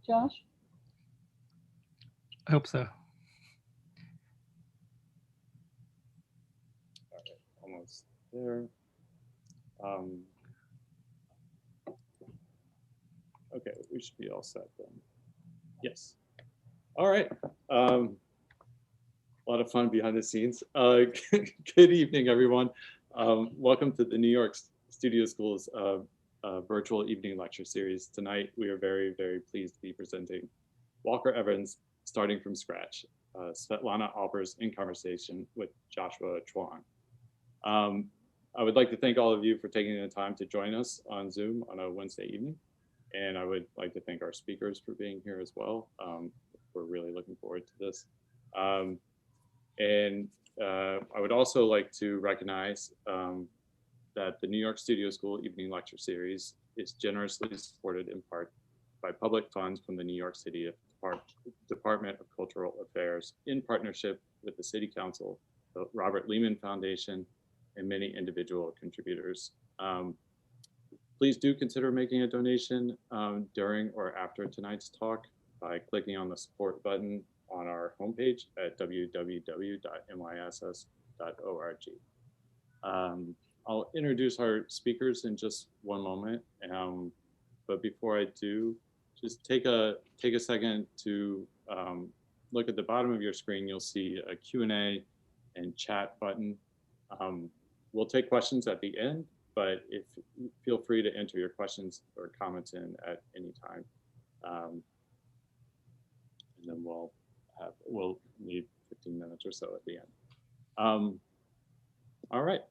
Josh? I hope so. All right, almost there. Okay, we should be all set then. Yes. All right. A lot of fun behind the scenes. Good evening, everyone. Welcome to the New York Studio School's virtual evening lecture series. Tonight, we are very, very pleased to be presenting Walker Evans, Starting from Scratch, Svetlana Alpers in conversation with Joshua Chuang. I would like to thank all of you for taking the time to join us on Zoom on a Wednesday evening. And I would like to thank our speakers for being here as well. We're really looking forward to this. I would also like to recognize that the New York Studio School Evening Lecture Series is generously supported in part by public funds from the New York City Department of Cultural Affairs in partnership with the City Council, the Robert Lehman Foundation, and many individual contributors. Please do consider making a donation during or after tonight's talk by clicking on the support button on our homepage at www.nyss.org. I'll introduce our speakers in just one moment, but before I do, just take a second to look at the bottom of your screen. You'll see a Q&A and chat button. We'll take questions at the end, but feel free to enter your questions or comments in at any time. And then we'll need 15 minutes or so at the end. All right.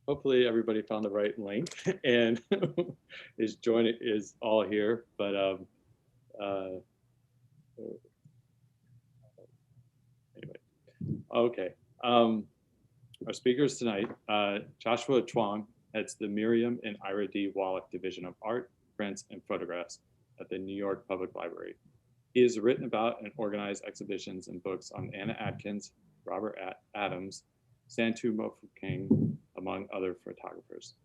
Hopefully everybody found the right link and is all here. But anyway, okay. Our speakers tonight, Joshua Chuang heads the Miriam and Ira D. Wallach Division of Art, Prints, and Photographs at the New York Public Library. He has written about and organized exhibitions and books on Anna Atkins, Robert Adams, Santu Mofokeng, among other photographers.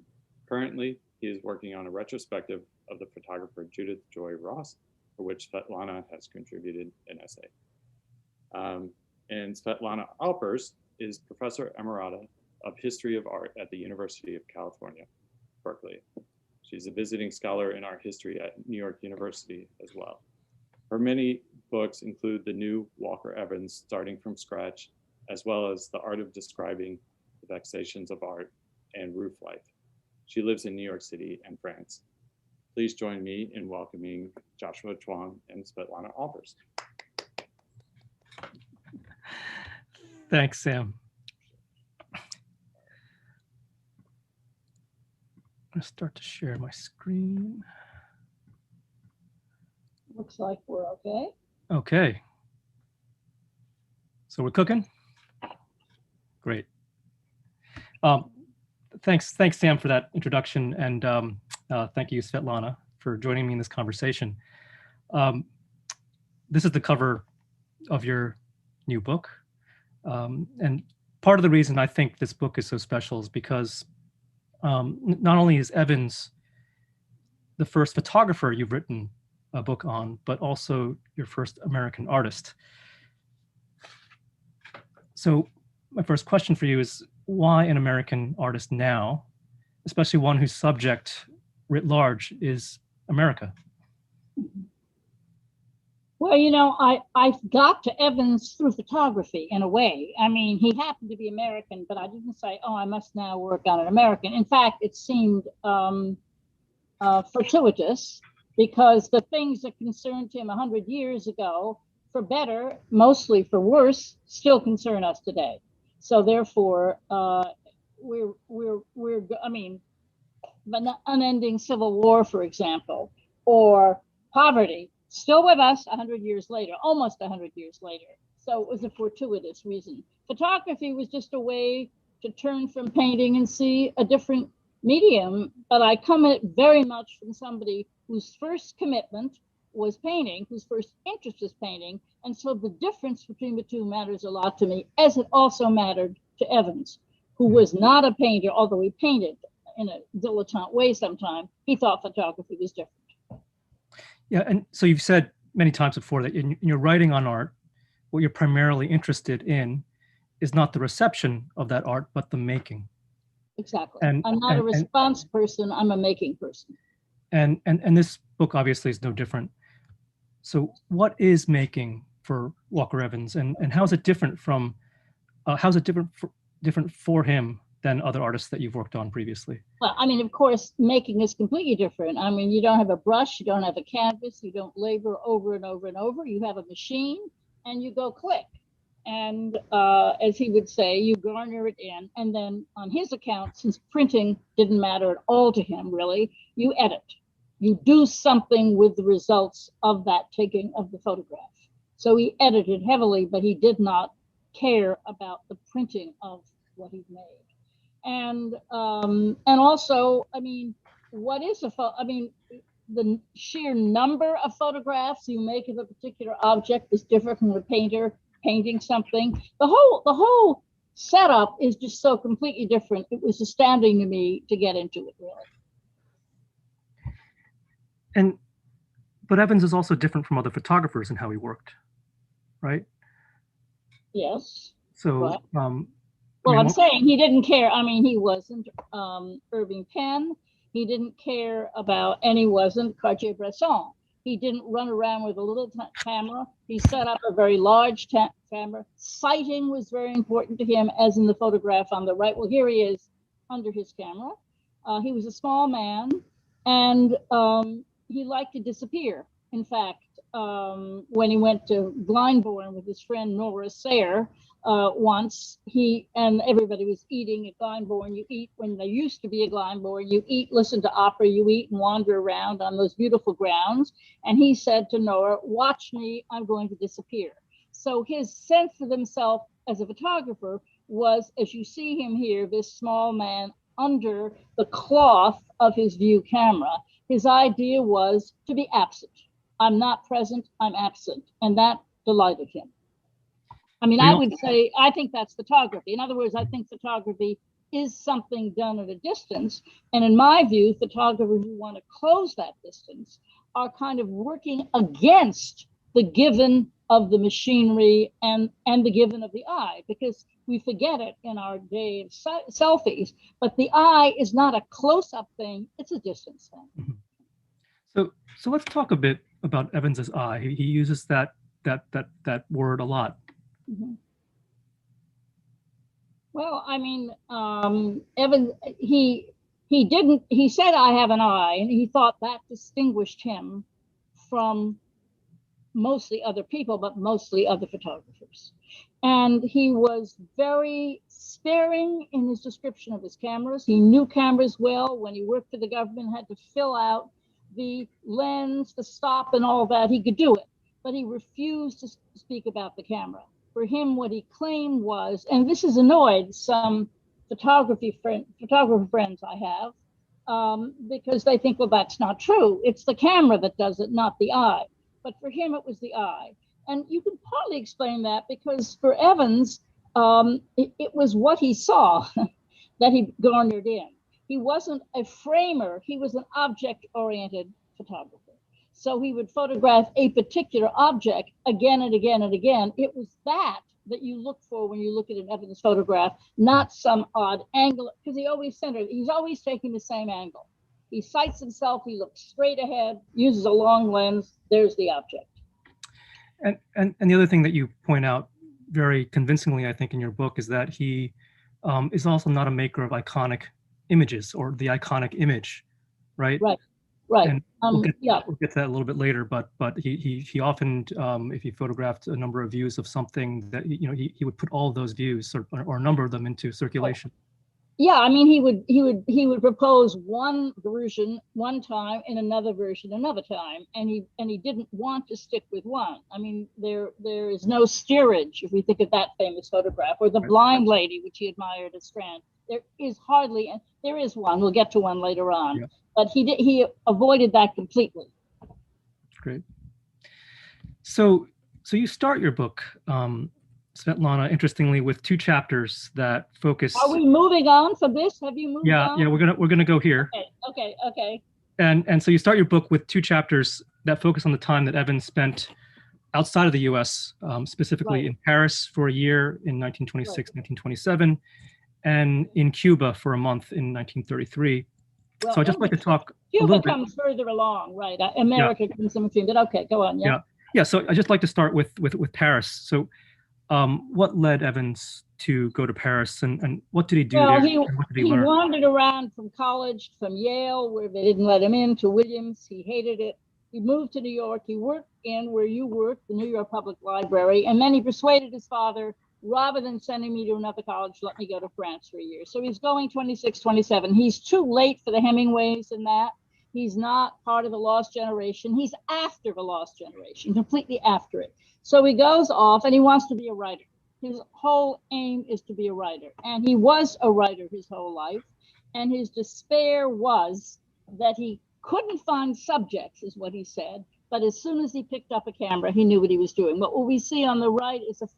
Currently, he is working on a retrospective of the photographer Judith Joy Ross, for which Svetlana has contributed an essay. And Svetlana Alpers is Professor Emerita of History of Art at the University of California, Berkeley. She's a visiting scholar in art history at New York University as well. Her many books include the new Walker Evans, Starting from Scratch, as well as The Art of Describing the Vexations of Art and Roof Life. She lives in New York City and France. Please join me in welcoming Joshua Chuang and Svetlana Alpers. Thanks, Sam. I'm going to start to share my screen. Looks like we're okay. Okay. So we're cooking? Great. Thanks, Sam, for that introduction, and thank you, Svetlana, for joining me in this conversation. This is the cover of your new book. And part of the reason I think this book is so special is because not only is Evans the first photographer you've written a book on, but also your first American artist. So my first question for you is, why an American artist now, especially one whose subject writ large is America? Well, you know, I got to Evans through photography in a way. I mean, he happened to be American, but I didn't say, oh, I must now work on an American. In fact, it seemed fortuitous, because the things that concerned him 100 years ago, for better, mostly for worse, still concern us today. So therefore, I mean, the unending civil war, for example, or poverty, still with us 100 years later, almost 100 years later. So it was a fortuitous reason. Photography was just a way to turn from painting and see a different medium, but I come at it very much from somebody whose first commitment was painting, whose first interest was painting, and so the difference between the two matters a lot to me, as it also mattered to Evans, who was not a painter, although he painted in a dilettante way sometimes. He thought photography was different. Yeah, and so you've said many times before that in your writing on art, what you're primarily interested in is not the reception of that art, but the making. Exactly. And I'm not a response person, I'm a making person. And this book obviously is no different. So what is making for Walker Evans, and how is it different from how's it different for him than other artists that you've worked on previously? Well, I mean, of course, making is completely different. I mean, you don't have a brush, you don't have a canvas, you don't labor over and over and over. You have a machine and you go click. And as he would say, you garner it in. And then on his account, since printing didn't matter at all to him, really, you edit. You do something with the results of that taking of the photograph. So he edited heavily, but he did not care about the printing of what he made. And also, I mean, what is I mean, the sheer number of photographs you make of a particular object is different from a painter painting something. The whole setup is just so completely different. It was astounding to me to get into it, really. But Evans is also different from other photographers in how he worked, right? Yes. So, well, I'm saying he didn't care. I mean, he wasn't Irving Penn. He didn't care about, and he wasn't Cartier-Bresson. He didn't run around with a little camera. He set up a very large camera. Sighting was very important to him, as in the photograph on the right. Well, here he is under his camera. He was a small man, and he liked to disappear. In fact, when he went to Glyndebourne with his friend Nora Sayre, once and everybody was eating at Glyndebourne. You eat when there used to be a Glyndebourne. You eat, listen to opera, you eat and wander around on those beautiful grounds. And he said to Nora, "Watch me, I'm going to disappear." So his sense of himself as a photographer was, as you see him here, this small man under the cloth of his view camera. His idea was to be absent. I'm not present, I'm absent. And that delighted him. I mean, I would say, I think that's photography. In other words, I think photography is something done at a distance. And in my view, photographers who want to close that distance are kind of working against the given of the machinery and the given of the eye, because we forget it in our day of selfies, but the eye is not a close-up thing, it's a distance thing. So let's talk a bit about Evans's eye. He uses that word a lot. Mm-hmm. Well, I mean, Evans, he said, "I have an eye," and he thought that distinguished him from mostly other people, but mostly other photographers. And he was very sparing in his description of his cameras. He knew cameras well. When he worked for the government, had to fill out the lens, the stop, and all that. He could do it, but he refused to speak about the camera. For him, what he claimed was, and this has annoyed some photographer friends I have, because they think, well, that's not true. It's the camera that does it, not the eye. But for him, it was the eye. And you can partly explain that because for Evans, it was what he saw that he garnered in. He wasn't a framer, he was an object-oriented photographer. So he would photograph a particular object again and again and again. It was that you look for when you look at an Evans photograph, not some odd angle, because he's always taking the same angle. He sights himself, he looks straight ahead, uses a long lens, there's the object. And the other thing that you point out very convincingly, I think, in your book is that he is also not a maker of iconic images or the iconic image, right? Right. And we'll get to that a little bit later, but he often, if he photographed a number of views of something, that he would put all of those views or a number of them into circulation. Yeah, I mean, he would propose one version one time and another version another time, and he didn't want to stick with one. I mean, there is no steerage if we think of that famous photograph, or the blind lady, which he admired at Strand. There is hardly, and there is one. We'll get to one later on, but he avoided that completely. Great. So you start your book, Svetlana, interestingly, with two chapters that focus. Are we moving on from this? Have you moved on? Yeah, we're gonna go here. Okay. And so you start your book with two chapters that focus on the time that Evans spent outside of the U.S., specifically in Paris for a year in 1926, 1927, and in Cuba for a month in 1933. Well, so I'd just like to talk Cuba a little bit. comes further along, right? America comes in between, but okay, go on. Yeah. So I'd just like to start with Paris. So what led Evans to go to Paris, and what did he do there? And what did he learn? Wandered around from college, from Yale, where they didn't let him in, to Williams. He hated it. He moved to New York. He worked in where you worked, the New York Public Library. And then he persuaded his father, rather than sending me to another college, let me go to France for a year. So he's going 26, 27. He's too late for the Hemingways and that. He's not part of the lost generation. He's after the lost generation, completely after it. So he goes off and he wants to be a writer. His whole aim is to be a writer. And he was a writer his whole life. And his despair was that he couldn't find subjects, is what he said. But as soon as he picked up a camera, he knew what he was doing. But what we see on the right is a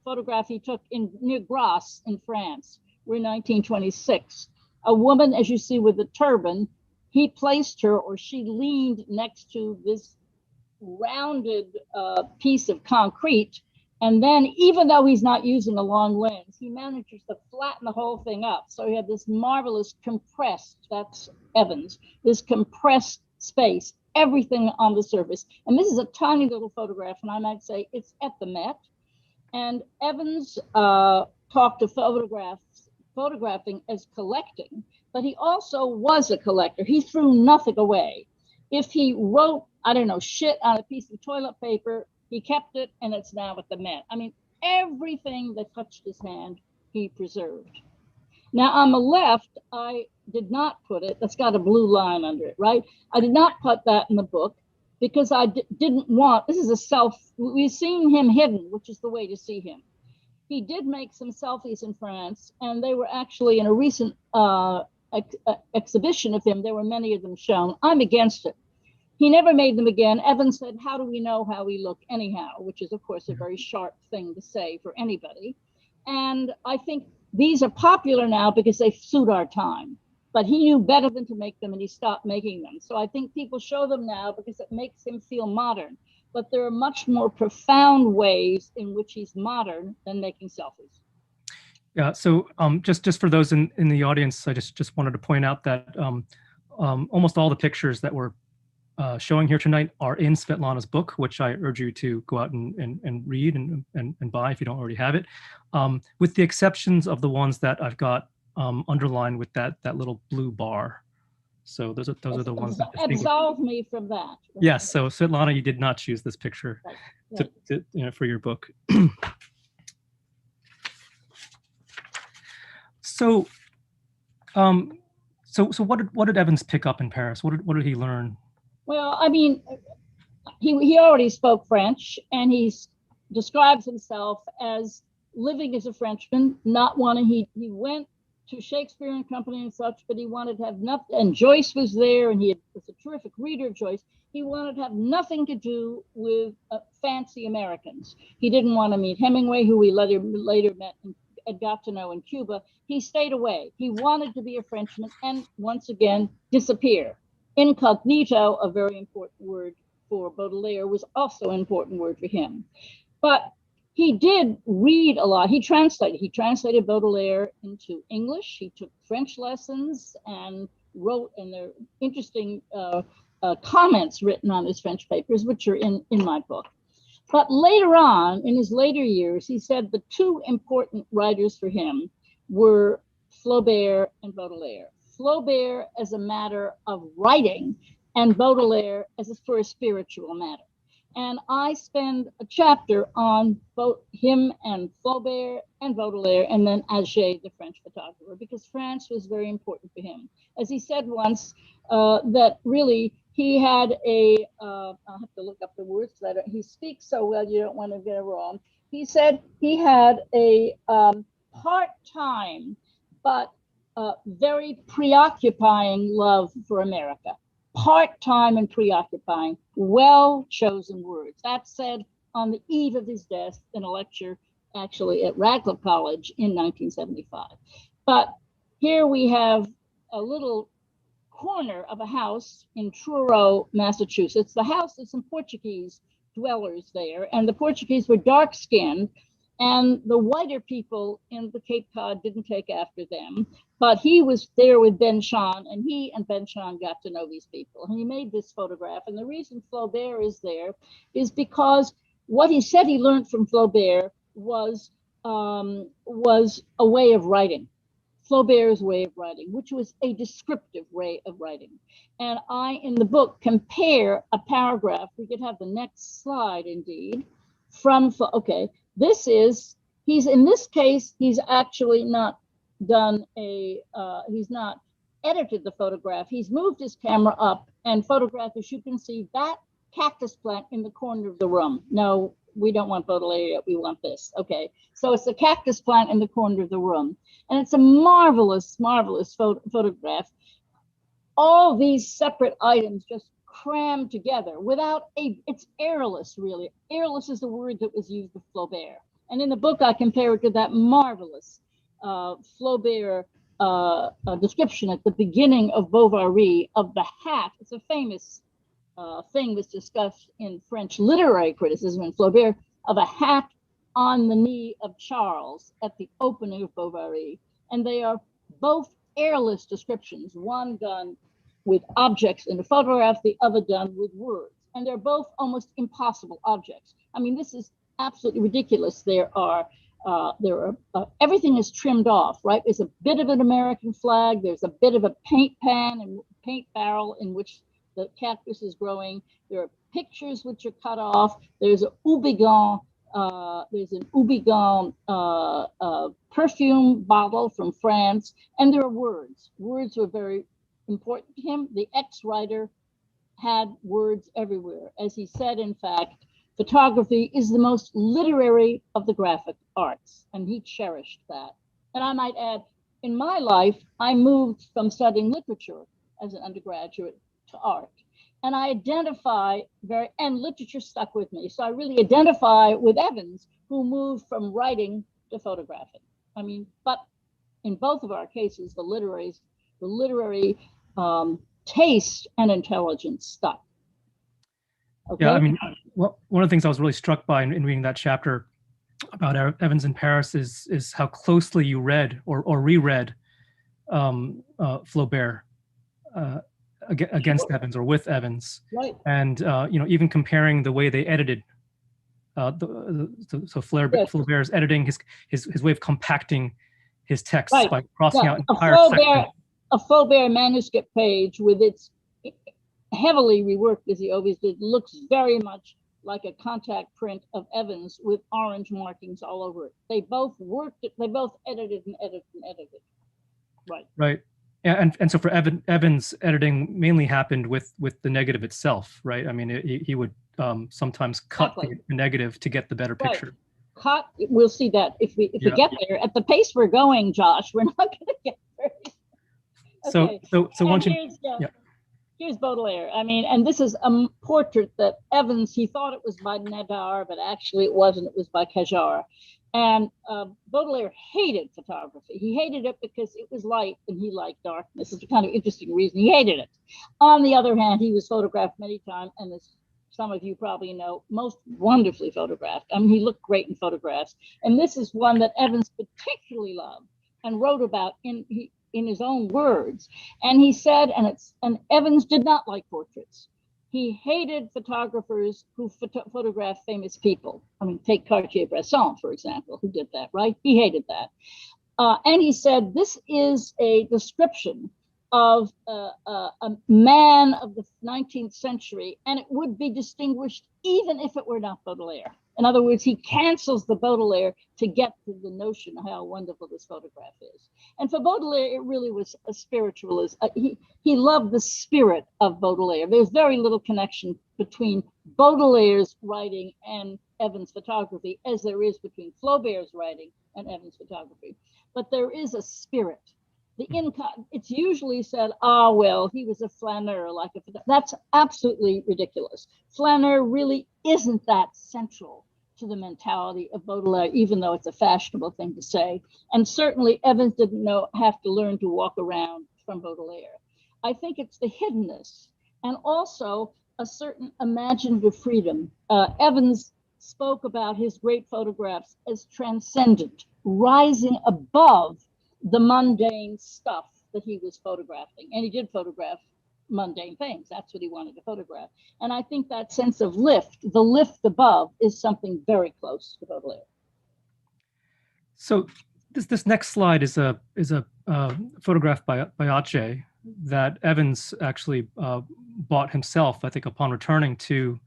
photograph he took near Grasse in France. We're in 1926. A woman, as you see, with a turban, he placed her, or she leaned next to this rounded piece of concrete. And then, even though he's not using a long lens, he manages to flatten the whole thing up. So he had this marvelous compressed, that's Evans, this compressed space, everything on the surface. And this is a tiny little photograph, and I might say it's at the Met. And Evans talked to photographing as collecting, but he also was a collector. He threw nothing away. If he wrote, I don't know, shit on a piece of toilet paper, he kept it, and it's now at the Met. I mean, everything that touched his hand, he preserved. Now, on the left, I did not put it, that's got a blue line under it, right? I did not put that in the book because I didn't want, this is we've seen him hidden, which is the way to see him. He did make some selfies in France, and they were actually in a recent exhibition of him. There were many of them shown. I'm against it. He never made them again. Evans said, how do we know how we look anyhow? Which is, of course, a very sharp thing to say for anybody. And I think these are popular now because they suit our time. But he knew better than to make them, and he stopped making them. So I think people show them now because it makes him feel modern. But there are much more profound ways in which he's modern than making selfies. Yeah, so just for those in the audience, I just wanted to point out that almost all the pictures that we're showing here tonight are in Svetlana's book, which I urge you to go out and read and buy if you don't already have it, with the exceptions of the ones that I've got underlined with that little blue bar. So those are the ones that absolve me from that. Yes. So Svetlana, you did not choose this picture for your book. So what did Evans pick up in Paris? What did he learn? Well, I mean, he already spoke French, and he describes himself as living as a Frenchman, not wanting, he went to Shakespeare and Company and such, but he wanted to have nothing, and Joyce was there, and he was a terrific reader of Joyce. He wanted to have nothing to do with fancy Americans. He didn't want to meet Hemingway, who he later met and got to know in Cuba. He stayed away. He wanted to be a Frenchman and, once again, disappear. Incognito, a very important word for Baudelaire, was also an important word for him. But he did read a lot. He translated Baudelaire into English. He took French lessons and wrote, and there are interesting comments written on his French papers, which are in my book. But later on, in his later years, he said the two important writers for him were Flaubert and Baudelaire. Flaubert as a matter of writing, and Baudelaire for a spiritual matter. And I spend a chapter on both him and Flaubert and Baudelaire, and then Atget, the French photographer, because France was very important for him. As he said once, that really he had I'll have to look up the words, he speaks so well you don't want to get it wrong. He said he had a part-time but very preoccupying love for America. Part-time and preoccupying, well-chosen words. That said on the eve of his death in a lecture actually at Radcliffe College in 1975. But here we have a little corner of a house in Truro, Massachusetts. The house is some Portuguese dwellers there, and the Portuguese were dark-skinned, and the whiter people in the Cape Cod didn't take after them. But he was there with Benson, and he and Benson got to know these people. And he made this photograph. And the reason Flaubert is there is because what he said he learned from Flaubert was a way of writing. Flaubert's way of writing, which was a descriptive way of writing. And I, in the book, compare a paragraph. We could have the next slide, indeed, from, okay, this is, in this case, he's actually not done he's not edited the photograph. He's moved his camera up and photographed, as you can see, that cactus plant in the corner of the room. No, we don't want Baudelaire yet, we want this. Okay, so it's a cactus plant in the corner of the room. And it's a marvelous, marvelous photograph. All these separate items just crammed together without it's airless, really. Airless is the word that was used with Flaubert. And in the book, I compare it to that marvelous Flaubert description at the beginning of Bovary of the hat. It's a famous thing was discussed in French literary criticism in Flaubert of a hat on the knee of Charles at the opening of Bovary. And they are both airless descriptions, one done with objects in the photograph, the other done with words. And they're both almost impossible objects. I mean, this is absolutely ridiculous. Everything is trimmed off, right? There's a bit of an American flag. There's a bit of a paint pan and paint barrel in which the cactus is growing. There are pictures which are cut off. There's an Houbigant perfume bottle from France, and there are words. Words were very important to him. The ex-writer had words everywhere. As he said, in fact, photography is the most literary of the graphic arts, and he cherished that. And I might add, in my life, I moved from studying literature as an undergraduate to art. And I identify and literature stuck with me. So I really identify with Evans, who moved from writing to photographing. I mean, but in both of our cases, the literary taste and intelligence stuck. Okay? Yeah, I mean, well, one of the things I was really struck by in reading that chapter about Evans in Paris is how closely you read or reread Flaubert against Evans or with Evans, right? And even comparing the way they edited. Flaubert's editing, his way of compacting his texts, right, by crossing out entire sections. A Flaubert manuscript page with its heavily reworked, as he always did, looks very much like a contact print of Evans with orange markings all over it. They both worked it, they both edited and edited and edited. Right. Right. And so for Evans, editing mainly happened with the negative itself, right? I mean, he would sometimes cut the negative to get the better picture. Cut. We'll see that if we get there. At the pace we're going, Josh, we're not going to get there. Okay. So once here's Baudelaire. I mean, and this is a portrait that Evans, he thought it was by Nadar, but actually it wasn't. It was by Cajar. And Baudelaire hated photography. He hated it because it was light and he liked darkness. It's a kind of interesting reason he hated it. On the other hand, he was photographed many times, and as some of you probably know, most wonderfully photographed. I mean, he looked great in photographs. And this is one that Evans particularly loved and wrote about in his own words. And he said, and Evans did not like portraits. He hated photographers who photograph famous people. I mean, take Cartier-Bresson, for example, who did that, right? He hated that. And he said, this is a description of a man of the 19th century, and it would be distinguished even if it were not Baudelaire. In other words, he cancels the Baudelaire to get to the notion of how wonderful this photograph is. And for Baudelaire, it really was a spiritualist. He loved the spirit of Baudelaire. There's very little connection between Baudelaire's writing and Evans' photography, as there is between Flaubert's writing and Evans' photography. But there is a spirit. It's usually said, well, he was a flaneur, that's absolutely ridiculous. Flaneur really isn't that central to the mentality of Baudelaire, even though it's a fashionable thing to say. And certainly Evans didn't have to learn to walk around from Baudelaire. I think it's the hiddenness and also a certain imaginative freedom. Evans spoke about his great photographs as transcendent, rising above the mundane stuff that he was photographing. And he did photograph mundane things. That's what he wanted to photograph. And I think that sense of lift, the lift above, is something very close to Baudelaire. So this next slide is a photograph by Atget that Evans actually bought himself, I think, upon returning to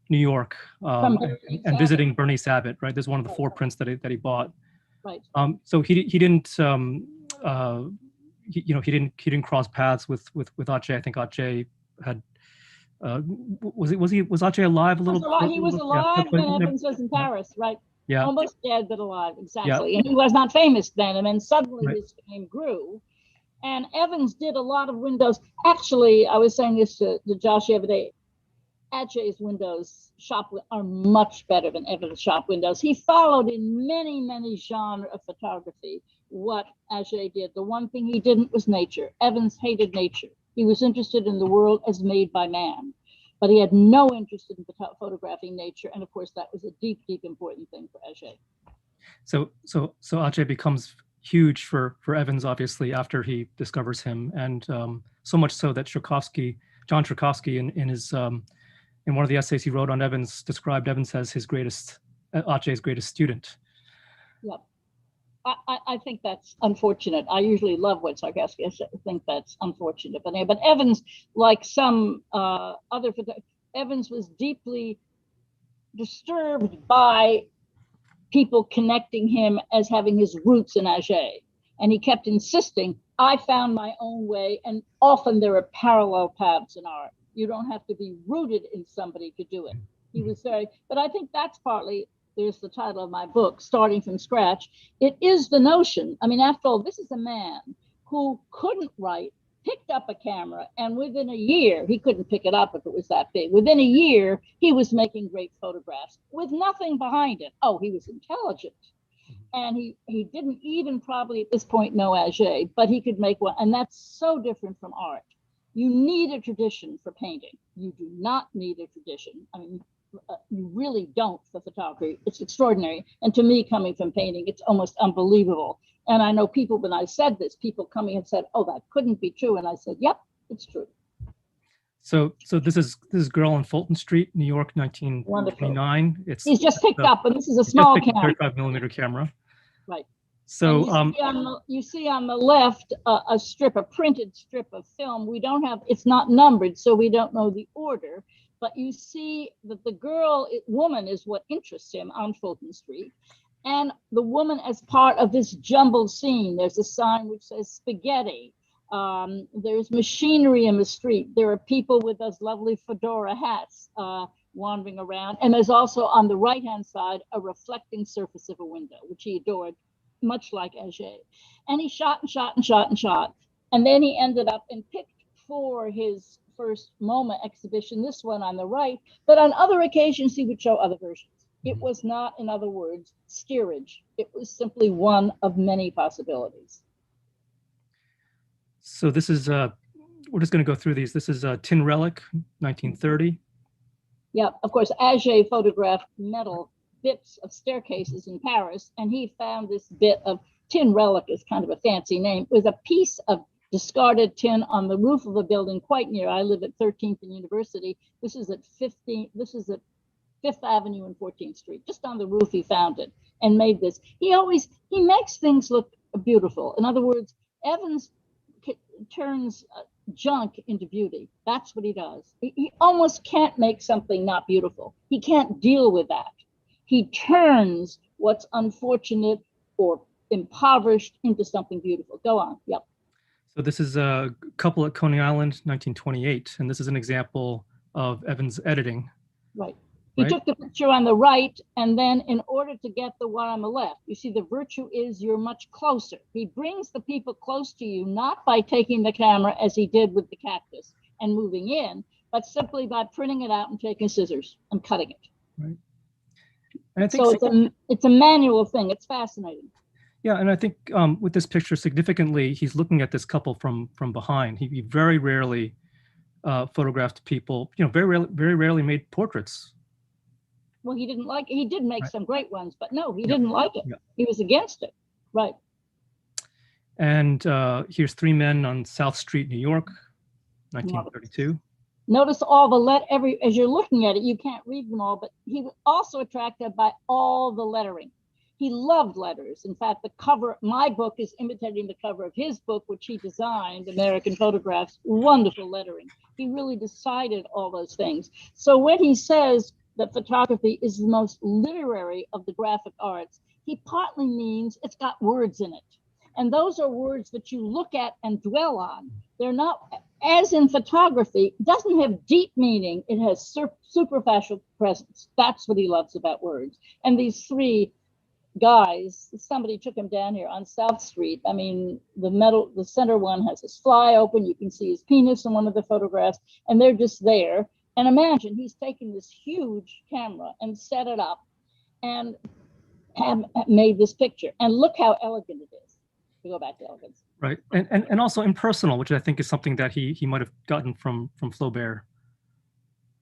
New York and visiting Bernice Abbott. Right, there's one of the four prints that he bought. Right. So he didn't he didn't cross paths with Atget. I think Atget had was Atget alive a little? He was alive when Evans was in Paris, right? Yeah. Almost dead, but alive, exactly. Yeah. And he was not famous then, and then suddenly Right. his fame grew. And Evans did a lot of windows. Actually, I was saying this to Josh the other day. Atget's windows are much better than Evans' shop windows. He followed in many, many genres of photography what Atget did. The one thing he didn't was nature. Evans hated nature. He was interested in the world as made by man, but he had no interest in photographing nature. And of course, that was a deep, deep important thing for Atget. So Atget becomes huge for Evans, obviously, after he discovers him, and so much so that John Tchaikovsky, in his in one of the essays he wrote on Evans, described Evans as Atget's greatest student. Yep. I think that's unfortunate. I usually love what Tchaikovsky. I think that's unfortunate. But Evans, like some other photographers, Evans was deeply disturbed by people connecting him as having his roots in Atget. And he kept insisting, I found my own way. And often there are parallel paths in art. You don't have to be rooted in somebody to do it. He was but I think that's partly, there's the title of my book, Starting from Scratch. It is the notion. I mean, after all, this is a man who couldn't write, picked up a camera, and within a year, he couldn't pick it up if it was that big. Within a year, he was making great photographs with nothing behind it. Oh, he was intelligent. And he didn't even probably at this point know Atget, but he could make one. And that's so different from art. You need a tradition for painting. You do not need a tradition. I mean, you really don't for photography. It's extraordinary. And to me, coming from painting, it's almost unbelievable. And I know people, when I said this, people coming and said, oh, that couldn't be true. And I said, yep, it's true. So this is Girl on Fulton Street, New York, 1929. He's just picked up, and this is a small camera. 35 millimeter camera. Right. So you see on the left a printed strip of film. We don't have, it's not numbered, so we don't know the order. But you see that the woman is what interests him on Fulton Street. And the woman as part of this jumbled scene. There's a sign which says spaghetti. There's machinery in the street. There are people with those lovely fedora hats wandering around. And there's also on the right-hand side, a reflecting surface of a window, which he adored, much like Atget. And he shot and shot and shot and shot. And then he ended up and picked for his first MoMA exhibition, this one on the right, but on other occasions, he would show other versions. It was not, in other words, steerage. It was simply one of many possibilities. So this is, we're just going to go through these. This is Tin Relic, 1930. Yeah, of course, Atget photographed metal bits of staircases in Paris, and he found this bit of Tin Relic, is kind of a fancy name, with a piece of discarded tin on the roof of a building quite near. I live at 13th and University. This is at 5th Avenue and 14th Street. Just on the roof, he found it and made this. He makes things look beautiful. In other words, Evans turns junk into beauty. That's what he does. He almost can't make something not beautiful. He can't deal with that. He turns what's unfortunate or impoverished into something beautiful. Go on. Yep. So this is a couple at Coney Island, 1928, and this is an example of Evans' editing. Right. He took the picture on the right, and then in order to get the one on the left, you see the virtue is you're much closer. He brings the people close to you, not by taking the camera as he did with the cactus and moving in, but simply by printing it out and taking scissors and cutting it. Right. And I think so it's a manual thing. It's fascinating. Yeah, and I think with this picture, significantly, he's looking at this couple from behind. He very rarely photographed people. Very rarely made portraits. Well, he didn't like it. He did make Right. some great ones, but no, he Yeah. didn't like it. Yeah. He was against it. Right. And here's three men on South Street, New York, 1932. Notice all the as you're looking at it, you can't read them all, but he was also attracted by all the lettering. He loved letters. In fact, the cover, my book is imitating the cover of his book, which he designed, American Photographs, wonderful lettering. He really decided all those things. So when he says that photography is the most literary of the graphic arts, he partly means it's got words in it. And those are words that you look at and dwell on. They're not, as in photography, it doesn't have deep meaning. It has superficial presence. That's what he loves about words. And these three guys, somebody took him down here on South Street. I mean, the center one has his fly open. You can see his penis in one of the photographs, and they're just there. And imagine he's taken this huge camera and set it up and have made this picture. And look how elegant it is. To go back to elegance. Right, and also impersonal, which I think is something that he might have gotten from Flaubert.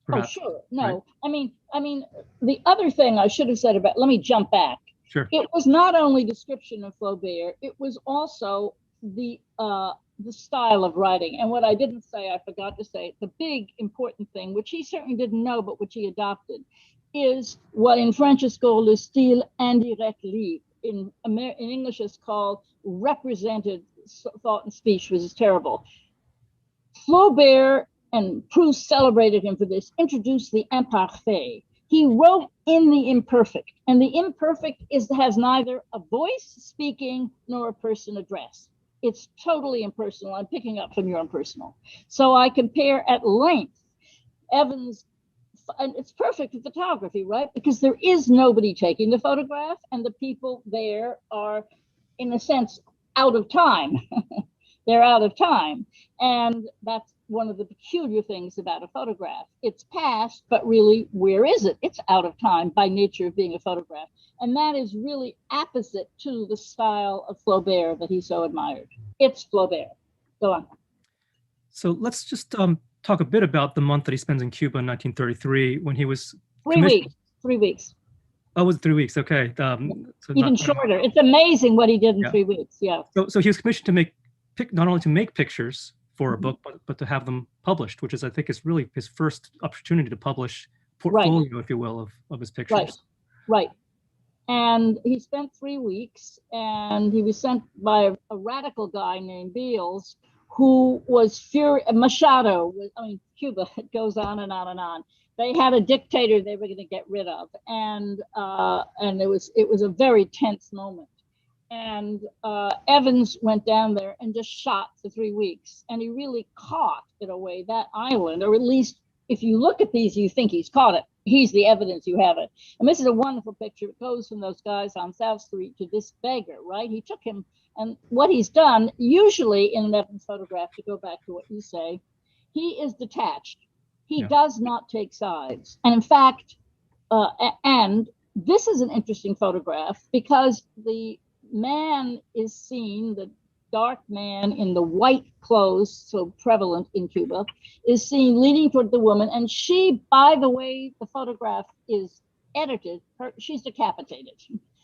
Perhaps. Oh, sure. No, right? I mean, the other thing I should have said about, let me jump back. Sure. It was not only description of Flaubert, it was also the style of writing. And what I didn't say, I forgot to say, the big important thing, which he certainly didn't know, but which he adopted, is what in French is called le style indirect libre. In English is called represented thought and speech, which is terrible. Flaubert, and Proust celebrated him for this, introduced the imparfait. He wrote in the imperfect, and the imperfect has neither a voice speaking nor a person addressed. It's totally impersonal. I'm picking up from your impersonal. So I compare at length Evans, and it's perfect for photography, right? Because there is nobody taking the photograph, and the people there are, in a sense, out of time. They're out of time. And that's one of the peculiar things about a photograph. It's past, but really, where is it? It's out of time by nature of being a photograph. And that is really opposite to the style of Flaubert that he so admired. It's Flaubert. Go on. So let's just talk a bit about the month that he spends in Cuba in 1933 when he was 3 weeks. 3 weeks. Oh, it was 3 weeks. Okay. So even shorter. It's amazing what he did in 3 weeks. Yeah. So he was commissioned to not only to make pictures for a book, but to have them published, which I think is really his first opportunity to publish portfolio, if you will, of his pictures. Right. And he spent 3 weeks, and he was sent by a radical guy named Beals, who was Machado. I mean, Cuba, it goes on and on and on. They had a dictator they were going to get rid of, and it was a very tense moment. And Evans went down there and just shot for 3 weeks, and he really caught, in a way, that island, or at least if you look at these, you think he's caught it. He's the evidence, you have it. And this is a wonderful picture. It goes from those guys on South Street to this beggar, right? He took him, and what he's done, usually in an Evans photograph, to go back to what you say, he is detached. He does not take sides. And in fact, and this is an interesting photograph because the man is seen, the dark man in the white clothes, so prevalent in Cuba, is seen leaning toward the woman. And she, by the way, the photograph is edited, she's decapitated.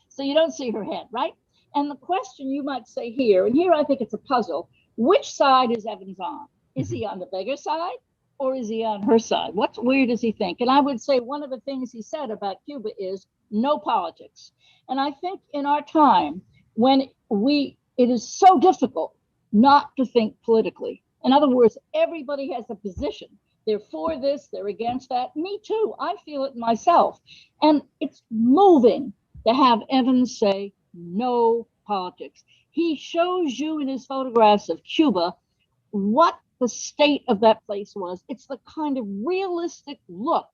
So you don't see her head, right? And the question you might say here, and here I think it's a puzzle, which side is Evans on? Is he on the beggar side or is he on her side? Where does he think? And I would say one of the things he said about Cuba is no politics. And I think in our time, when it is so difficult not to think politically. In other words, everybody has a position. They're for this, they're against that. Me too, I feel it myself. And it's moving to have Evans say no politics. He shows you in his photographs of Cuba what the state of that place was. It's the kind of realistic look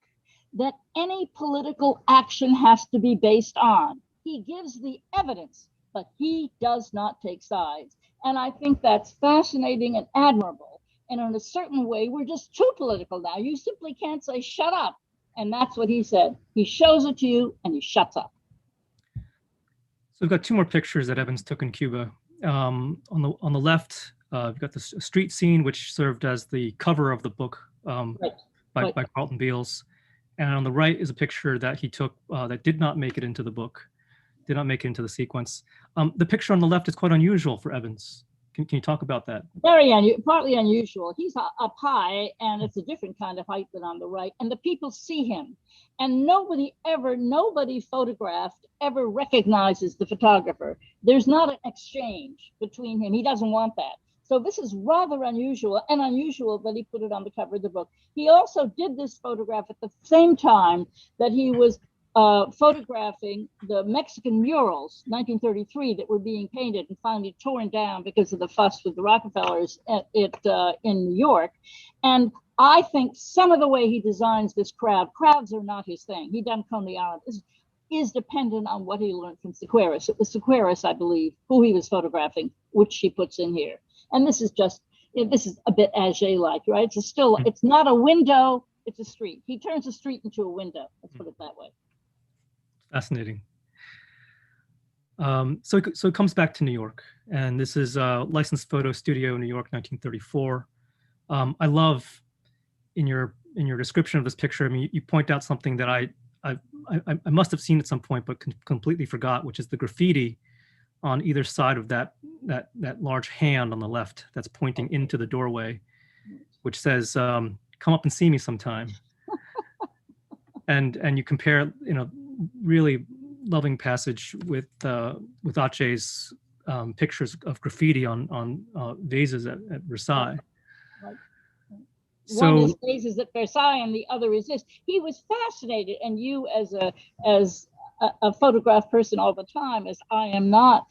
that any political action has to be based on. He gives the evidence, but he does not take sides. And I think that's fascinating and admirable. And in a certain way, we're just too political now. You simply can't say, shut up. And that's what he said. He shows it to you and he shuts up. So we've got two more pictures that Evans took in Cuba. On the left, we've got the street scene, which served as the cover of the book by Carlton Beals. And on the right is a picture that he took that did not make it into the book, did not make it into the sequence. The picture on the left is quite unusual for Evans. Can you talk about that? Partly unusual. He's up high, and it's a different kind of height than on the right, and the people see him. And nobody photographed ever recognizes the photographer. There's not an exchange between him. He doesn't want that. So this is rather unusual, and unusual that he put it on the cover of the book. He also did this photograph at the same time that he was photographing the Mexican murals, 1933, that were being painted and finally torn down because of the fuss with the Rockefellers in New York. And I think some of the way he designs this crowds are not his thing. He done Coney Island is dependent on what he learned from Sequeiros. It was Sequeiros, I believe, who he was photographing, which he puts in here. And this is a bit Atget-like, right? It's not a window, it's a street. He turns a street into a window, let's put it that way. Fascinating. So it comes back to New York, and this is Licensed Photo Studio, New York, 1934. I love in your description of this picture. I mean, you point out something that I must have seen at some point, but completely forgot, which is the graffiti on either side of that large hand on the left that's pointing into the doorway, which says, "Come up and see me sometime." and you compare, really loving passage with Atget's pictures of graffiti on vases at Versailles. Right. So, one is vases at Versailles and the other is this. He was fascinated, and you as a photograph person all the time, as I am not,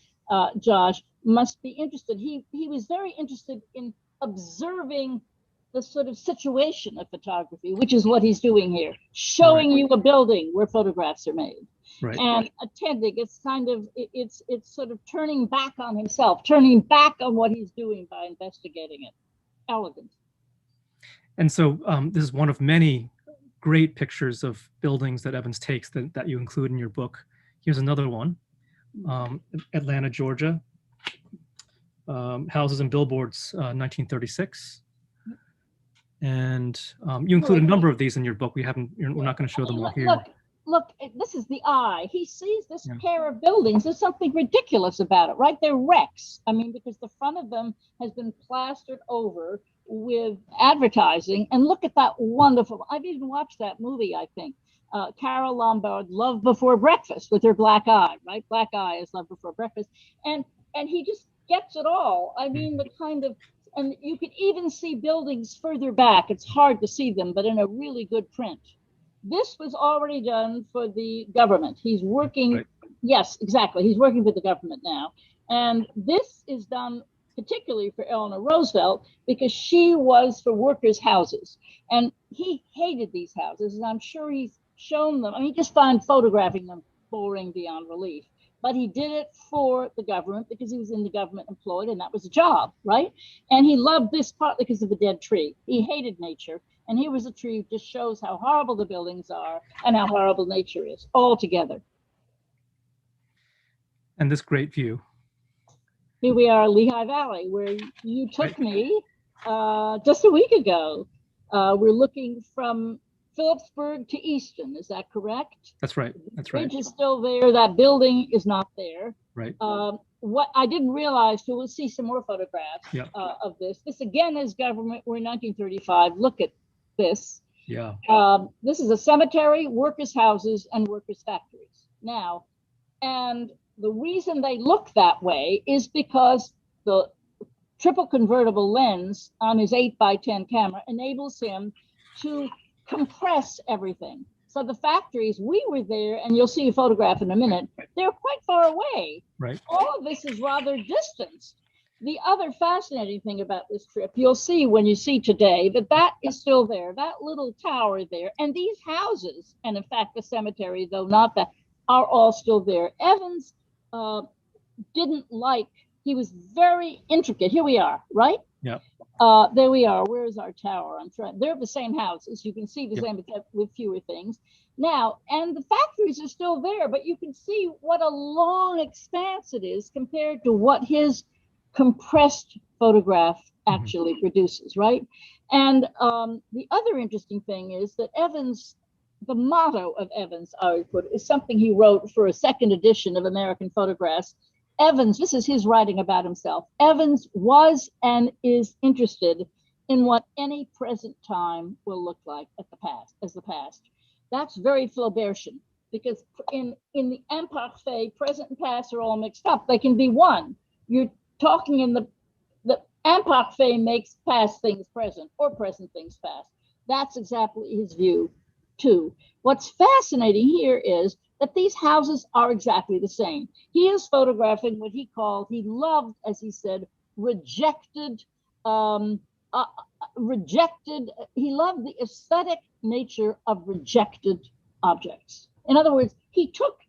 Josh, must be interested. He was very interested in observing the sort of situation of photography, which is what he's doing here, showing you a building where photographs are made, and attending. It's kind of it's sort of turning back on himself, turning back on what he's doing by investigating it. Elegant. And so this is one of many great pictures of buildings that Evans takes that you include in your book. Here's another one, Atlanta, Georgia, houses and billboards, 1936. And you include a number of these in your book. We're not going to show them all here. Look, this is the eye. He sees this pair of buildings. There's something ridiculous about it, right? They're wrecks. I mean, because the front of them has been plastered over with advertising. And look at that wonderful, I've even watched that movie, I think. Carol Lombard, Love Before Breakfast, with her black eye, right? Black eye is Love Before Breakfast. And he just gets it all. I mean, the kind of, and you could even see buildings further back. It's hard to see them, but in a really good print. This was already done for the government. He's working, yes, exactly. He's working for the government now. And this is done particularly for Eleanor Roosevelt because she was for workers' houses. And he hated these houses, and I'm sure he's shown them. I mean, he just found photographing them boring beyond relief. But he did it for the government because he was in the government employed, and that was a job, right? And he loved this partly because of the dead tree. He hated nature, and here was a tree that just shows how horrible the buildings are and how horrible nature is, all together. And this great view. Here we are, Lehigh Valley, where you took me just a week ago. We're looking from Phillipsburg to Easton, is that correct? That's right. That's right. The bridge is still there. That building is not there. Right. What I didn't realize, so we'll see some more photographs of this. This again is government. We're in 1935. Look at this. Yeah. This is a cemetery, workers' houses, and workers' factories. Now, and the reason they look that way is because the triple convertible lens on his 8x10 camera enables him to compress everything. So the factories, we were there, and you'll see a photograph in a minute, they're quite far away. Right. All of this is rather distanced. The other fascinating thing about this trip, you'll see when you see today that is still there, that little tower there, and these houses, and in fact the cemetery, though not that, are all still there. Evans didn't like, he was very intricate. Here we are, right? Yeah. There we are. Where's our tower? I'm trying. They're the same houses. You can see the Yep. same, except with fewer things. Now, and the factories are still there, but you can see what a long expanse it is compared to what his compressed photograph actually produces, right? And the other interesting thing is that Evans, the motto of Evans, I would put, is something he wrote for a second edition of American Photographs. Evans, this is his writing about himself. Evans was and is interested in what any present time will look like at the past, as the past. That's very Flaubertian, because in the imparfait, present and past are all mixed up. They can be one. You're talking in the imparfait makes past things present or present things past. That's exactly his view too. What's fascinating here is that these houses are exactly the same. He is photographing what he loved, as he said, rejected, he loved the aesthetic nature of rejected objects. In other words, he took,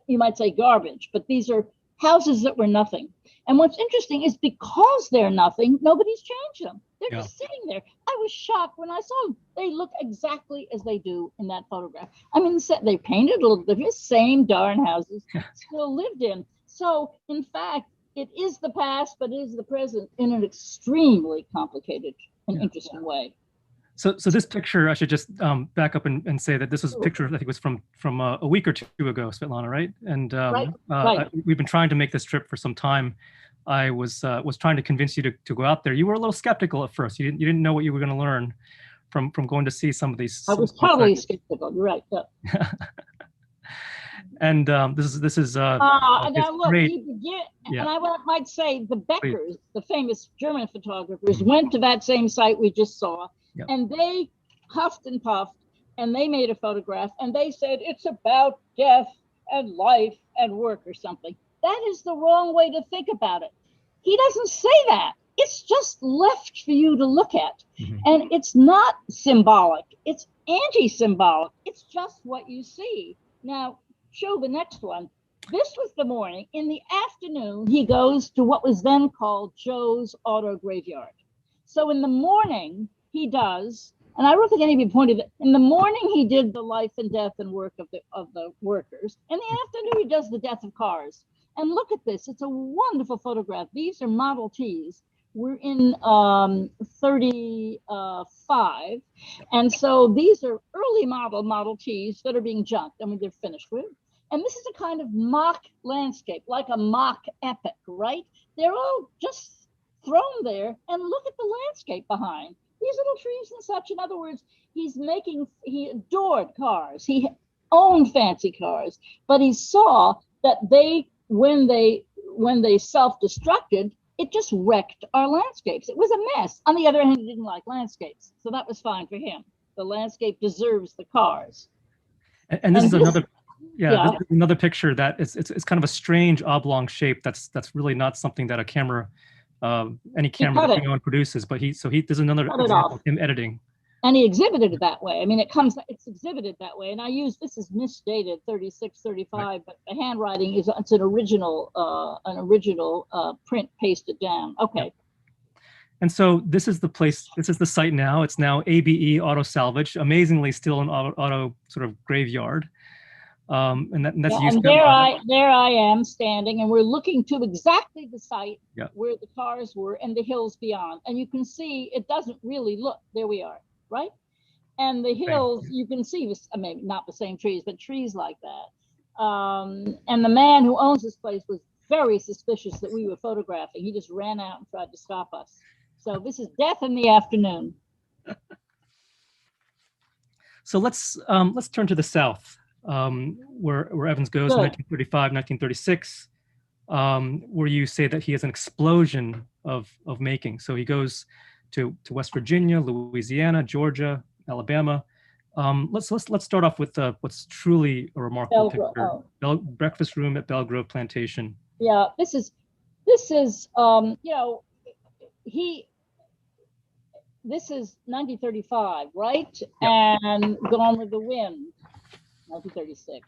you might say, garbage, but these are houses that were nothing. And what's interesting is because they're nothing, nobody's changed them. They're just sitting there. I was shocked when I saw them. They look exactly as they do in that photograph. I mean, they painted a little different, same darn houses still lived in. So, in fact, it is the past, but it is the present in an extremely complicated and interesting way. So this picture, I should just back up and say that this was a picture, I think was from a week or two ago, Svetlana, right? And right. We've been trying to make this trip for some time. I was trying to convince you to go out there. You were a little skeptical at first. You didn't know what you were going to learn from going to see some of these. I was totally skeptical. You're right. Yeah. And this is now look, great. you begin, and I might say the Beckers, the famous German photographers, went to that same site we just saw. Yep. And they huffed and puffed, and they made a photograph, and they said it's about death and life and work or something. That is the wrong way to think about it. He doesn't say that. It's just left for you to look at. And it's not symbolic. It's anti-symbolic. It's just what you see. Now, show the next one. This was the morning. In the afternoon, he goes to what was then called Joe's Auto Graveyard. So in the morning, he does, and I don't think anybody pointed it. In the morning, he did the life and death and work of the workers. In the afternoon, he does the death of cars. And look at this; it's a wonderful photograph. These are Model Ts. We're in 35, and so these are early Model Ts that are being junked. I mean, they're finished with. And this is a kind of mock landscape, like a mock epic, right? They're all just thrown there, and look at the landscape behind. These little trees and such. In other words, he adored cars. He owned fancy cars, but he saw that when they self-destructed, it just wrecked our landscapes. It was a mess. On the other hand, he didn't like landscapes, so that was fine for him. The landscape deserves the cars. And this is another, this is another picture that it's kind of a strange oblong shape. That's really not something that a camera. Any camera that anyone produces, but there's another example of him editing. And he exhibited it that way. I mean, it's exhibited that way. And this is misdated 36, 35, but the handwriting it's an original print pasted down. Okay. Yep. And so this is the site now. It's now ABE Auto Salvage, amazingly still an auto sort of graveyard. And that's and there I am standing, and we're looking to exactly the site where the cars were and the hills beyond. And you can see it doesn't really look. There we are, right? And the hills, you can see this. I mean, not the same trees, but trees like that. And the man who owns this place was very suspicious that we were photographing. He just ran out and tried to stop us. So this is death in the afternoon. So let's turn to the south. Where Evans goes in 1935, 1936, where you say that he has an explosion of making. So he goes to West Virginia, Louisiana, Georgia, Alabama. Let's start off with what's truly a remarkable picture. Breakfast room at Belgrove Plantation. Yeah, this is this is 1935, right? Yep. And Gone with the Wind. 1936.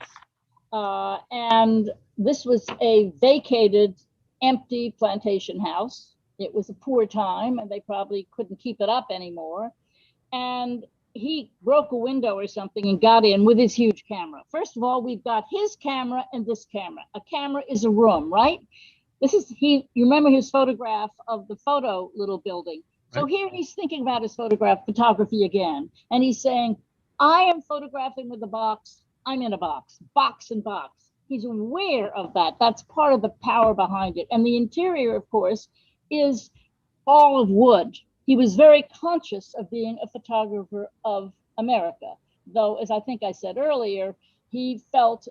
And this was a vacated, empty plantation house. It was a poor time and they probably couldn't keep it up anymore. And he broke a window or something and got in with his huge camera. First of all, we've got his camera and this camera. A camera is a room, right? This is you remember his photograph of the photo little building. So here he's thinking about his photography again. And he's saying, I am photographing with a box. I'm in a box, box and box. He's aware of that. That's part of the power behind it. And the interior, of course, is all of wood. He was very conscious of being a photographer of America, though, as I think I said earlier, he felt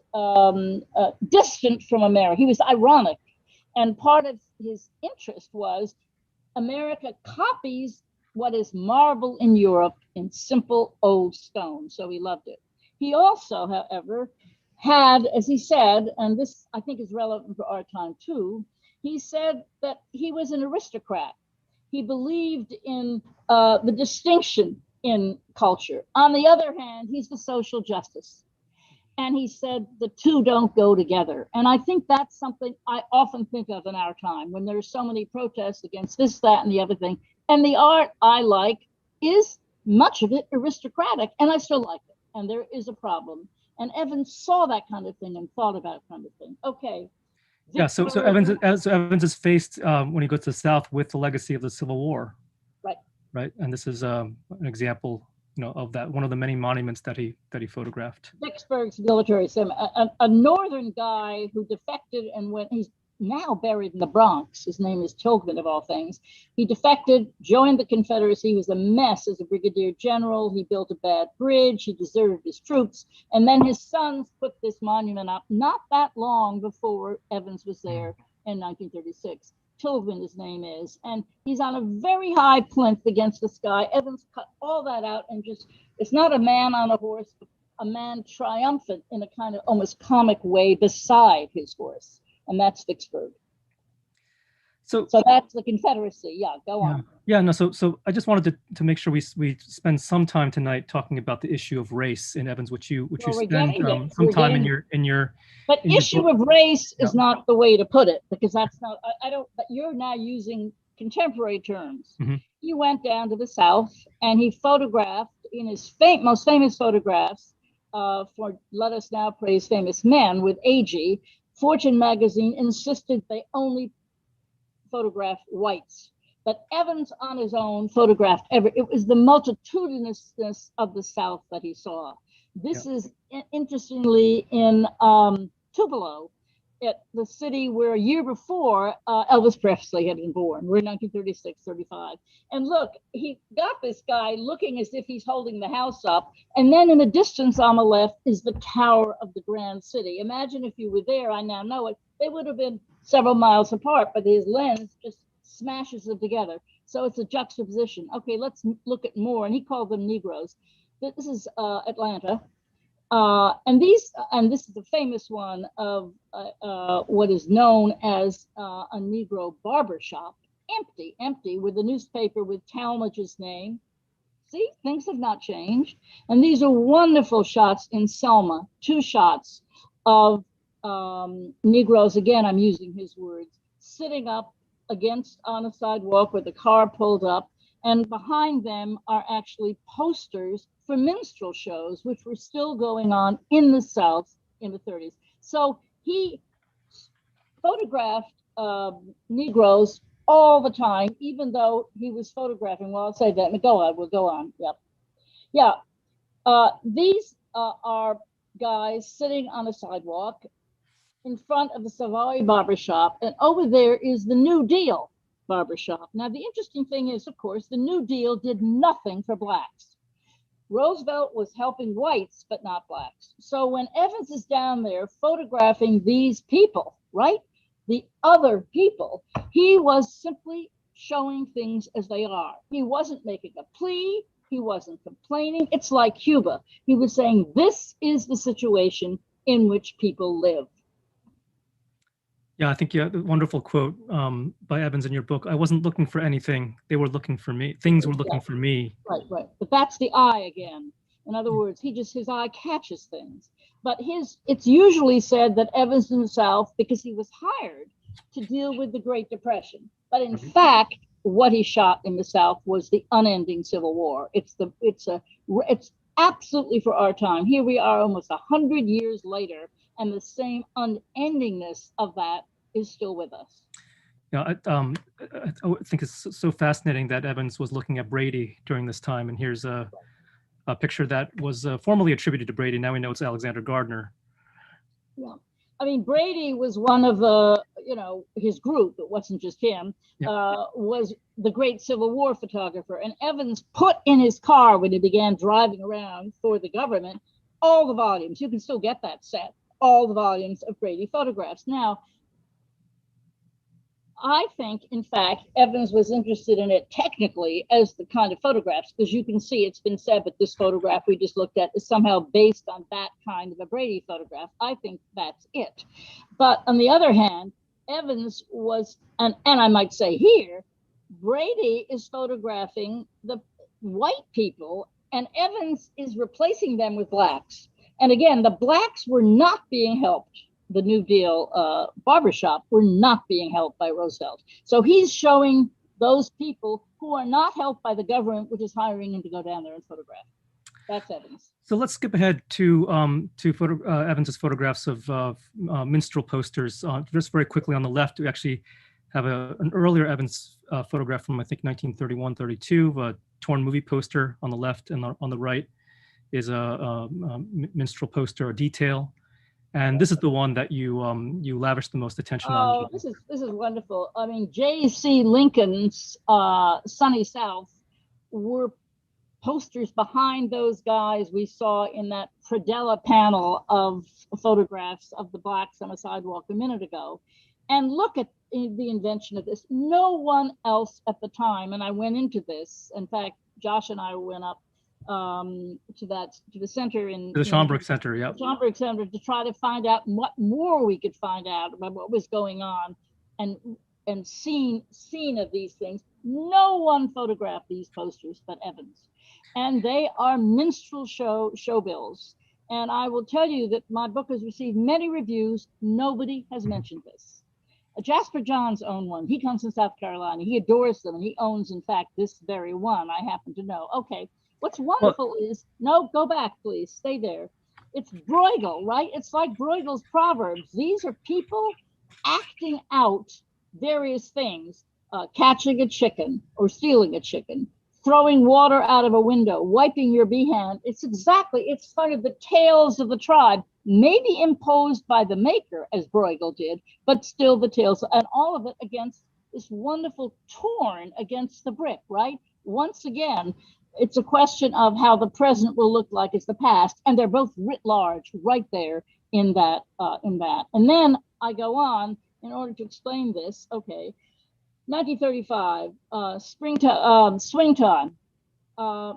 distant from America. He was ironic. And part of his interest was America copies what is marble in Europe in simple old stone. So he loved it. He also, however, had, as he said, and this I think is relevant for our time too, he said that he was an aristocrat. He believed in the distinction in culture. On the other hand, he's the social justice. And he said the two don't go together. And I think that's something I often think of in our time when there's so many protests against this, that, and the other thing. And the art I like is much of it aristocratic, and I still like it. And there is a problem. And Evans saw that kind of thing and thought about that kind of thing. Okay. Yeah, so Evans is faced when he goes to the South with the legacy of the Civil War. Right. And this is an example, of that, one of the many monuments that he photographed. Vicksburg's military cemetery, a northern guy who defected and went, he's now buried in the Bronx. His name is Tilghman, of all things. He defected, joined the Confederacy. He was a mess as a brigadier general. He built a bad bridge. He deserted his troops. And then his sons put this monument up not that long before Evans was there in 1936. Tilghman, his name is. And he's on a very high plinth against the sky. Evans cut all that out and just, it's not a man on a horse, but a man triumphant in a kind of almost comic way beside his horse. And that's Vicksburg. So that's the Confederacy. Yeah, go on. Yeah, no. So I just wanted to make sure we spend some time tonight talking about the issue of race in Evans, which you spend some time in your. But issue of race is not the way to put it, because that's not. I don't. But you're now using contemporary terms. Mm-hmm. He went down to the South and he photographed in his most famous photographs for Let Us Now Praise Famous Men with Agee. Fortune magazine insisted they only photograph whites, but Evans on his own photographed it was the multitudinousness of the South that he saw. This is interestingly in Tupelo, at the city where a year before Elvis Presley had been born. We're in 1936, 35. And look, he got this guy looking as if he's holding the house up. And then in the distance on the left is the tower of the Grand City. Imagine if you were there, I now know it, they would have been several miles apart, but his lens just smashes them together. So it's a juxtaposition. Okay, let's look at more. And he called them Negroes. This is Atlanta. And this is the famous one of what is known as a Negro barber shop, empty, with a newspaper with Talmadge's name. See, things have not changed. And these are wonderful shots in Selma, 2 shots of Negroes, again, I'm using his words, sitting up on a sidewalk with a car pulled up. And behind them are actually posters for minstrel shows, which were still going on in the South in the 30s. So he photographed Negroes all the time, even though he was photographing. Well, I'll say that. We'll go on. Yep. Yeah. These are guys sitting on a sidewalk in front of the Savoy barbershop, and over there is the New Deal barbershop. Now, the interesting thing is, of course, the New Deal did nothing for blacks. Roosevelt was helping whites, but not blacks. So when Evans is down there photographing these people, right, the other people, he was simply showing things as they are. He wasn't making a plea. He wasn't complaining. It's like Cuba. He was saying, this is the situation in which people live. Yeah, I think you have a wonderful quote by Evans in your book. I wasn't looking for anything. They were looking for me. Things were looking for me. Right. But that's the eye again. In other words, his eye catches things. But it's usually said that Evans in the South, because he was hired to deal with the Great Depression. But in fact, what he shot in the South was the unending Civil War. It's absolutely for our time. Here we are almost 100 years later, and the same unendingness of that is still with us. Yeah, I think it's so fascinating that Evans was looking at Brady during this time, and here's a picture that was formerly attributed to Brady. Now we know it's Alexander Gardner. Yeah, I mean, Brady was one of the, his group, it wasn't just him, was the great Civil War photographer. And Evans put in his car when he began driving around for the government, all the volumes, you can still get that set, all the volumes of Brady photographs. Now, I think, in fact, Evans was interested in it technically as the kind of photographs, because you can see it's been said that this photograph we just looked at is somehow based on that kind of a Brady photograph. I think that's it. But on the other hand, Evans was, and I might say here, Brady is photographing the white people, and Evans is replacing them with blacks. And again, the blacks were not being helped. The New Deal barbershop were not being helped by Roosevelt. So he's showing those people who are not helped by the government, which is hiring him to go down there and photograph. That's Evans. So let's skip ahead to Evans's photographs of minstrel posters. Just very quickly on the left, we actually have an earlier Evans photograph from, I think, 1931, 32, a torn movie poster on the left, and on the right is a minstrel poster, a detail. And this is the one that you lavished the most attention on. Oh, this is wonderful. I mean, J.C. Lincoln's Sunny South were posters behind those guys we saw in that predella panel of photographs of the blacks on a sidewalk a minute ago. And look at the invention of this. No one else at the time, and I went into this. In fact, Josh and I went up to the center in the Schomburg Center, yeah. Schomburg Center, to try to find out what more we could find out about what was going on and seen of these things. No one photographed these posters but Evans. And they are minstrel show bills. And I will tell you that my book has received many reviews. Nobody has mentioned this. Jasper Johns owned one. He comes from South Carolina. He adores them, and he owns, in fact, this very one. I happen to know. Okay. What's wonderful is, no, go back, please. Stay there. It's Bruegel, right? It's like Bruegel's Proverbs. These are people acting out various things, catching a chicken or stealing a chicken, throwing water out of a window, wiping your behind. It's sort of the tales of the tribe, maybe imposed by the maker, as Bruegel did, but still the tales, and all of it against this wonderful torn against the brick, right? Once again, it's a question of how the present will look like as the past, and they're both writ large right there in that. And then I go on in order to explain this. Okay, 1935, swing time.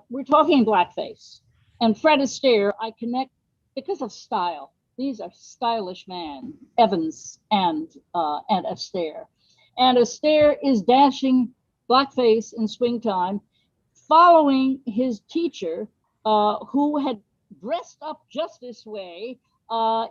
We're talking blackface, and Fred Astaire. I connect because of style. These are stylish men, Evans and Astaire, and Astaire is dashing blackface in swing time, following his teacher, who had dressed up just this way to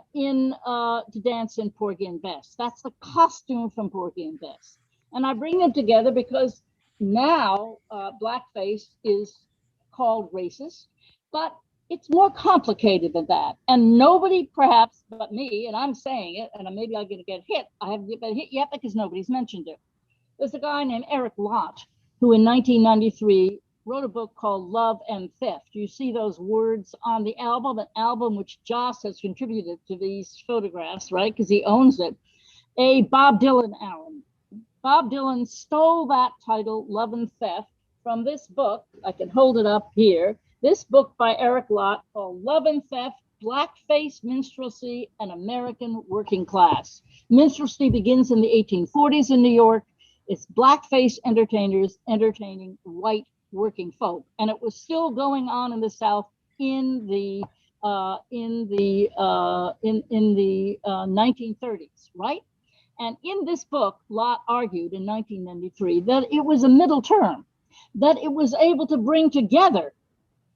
dance in Porgy and Bess. That's the costume from Porgy and Bess. And I bring them together because now blackface is called racist, but it's more complicated than that. And nobody, perhaps but me, and I'm saying it, and maybe I'm going to get hit. I haven't been hit yet because nobody's mentioned it. There's a guy named Eric Lott who in 1993 wrote a book called Love and Theft. You see those words on the album, an album which Joss has contributed to these photographs, right? Because he owns it. A Bob Dylan album. Bob Dylan stole that title, Love and Theft, from this book. I can hold it up here. This book by Eric Lott called Love and Theft, Blackface, Minstrelsy, and American Working Class. Minstrelsy begins in the 1840s in New York. It's blackface entertainers entertaining white working folk, and it was still going on in the South in the 1930s, right? And in this book, Lott argued in 1993 that it was a middle term, that it was able to bring together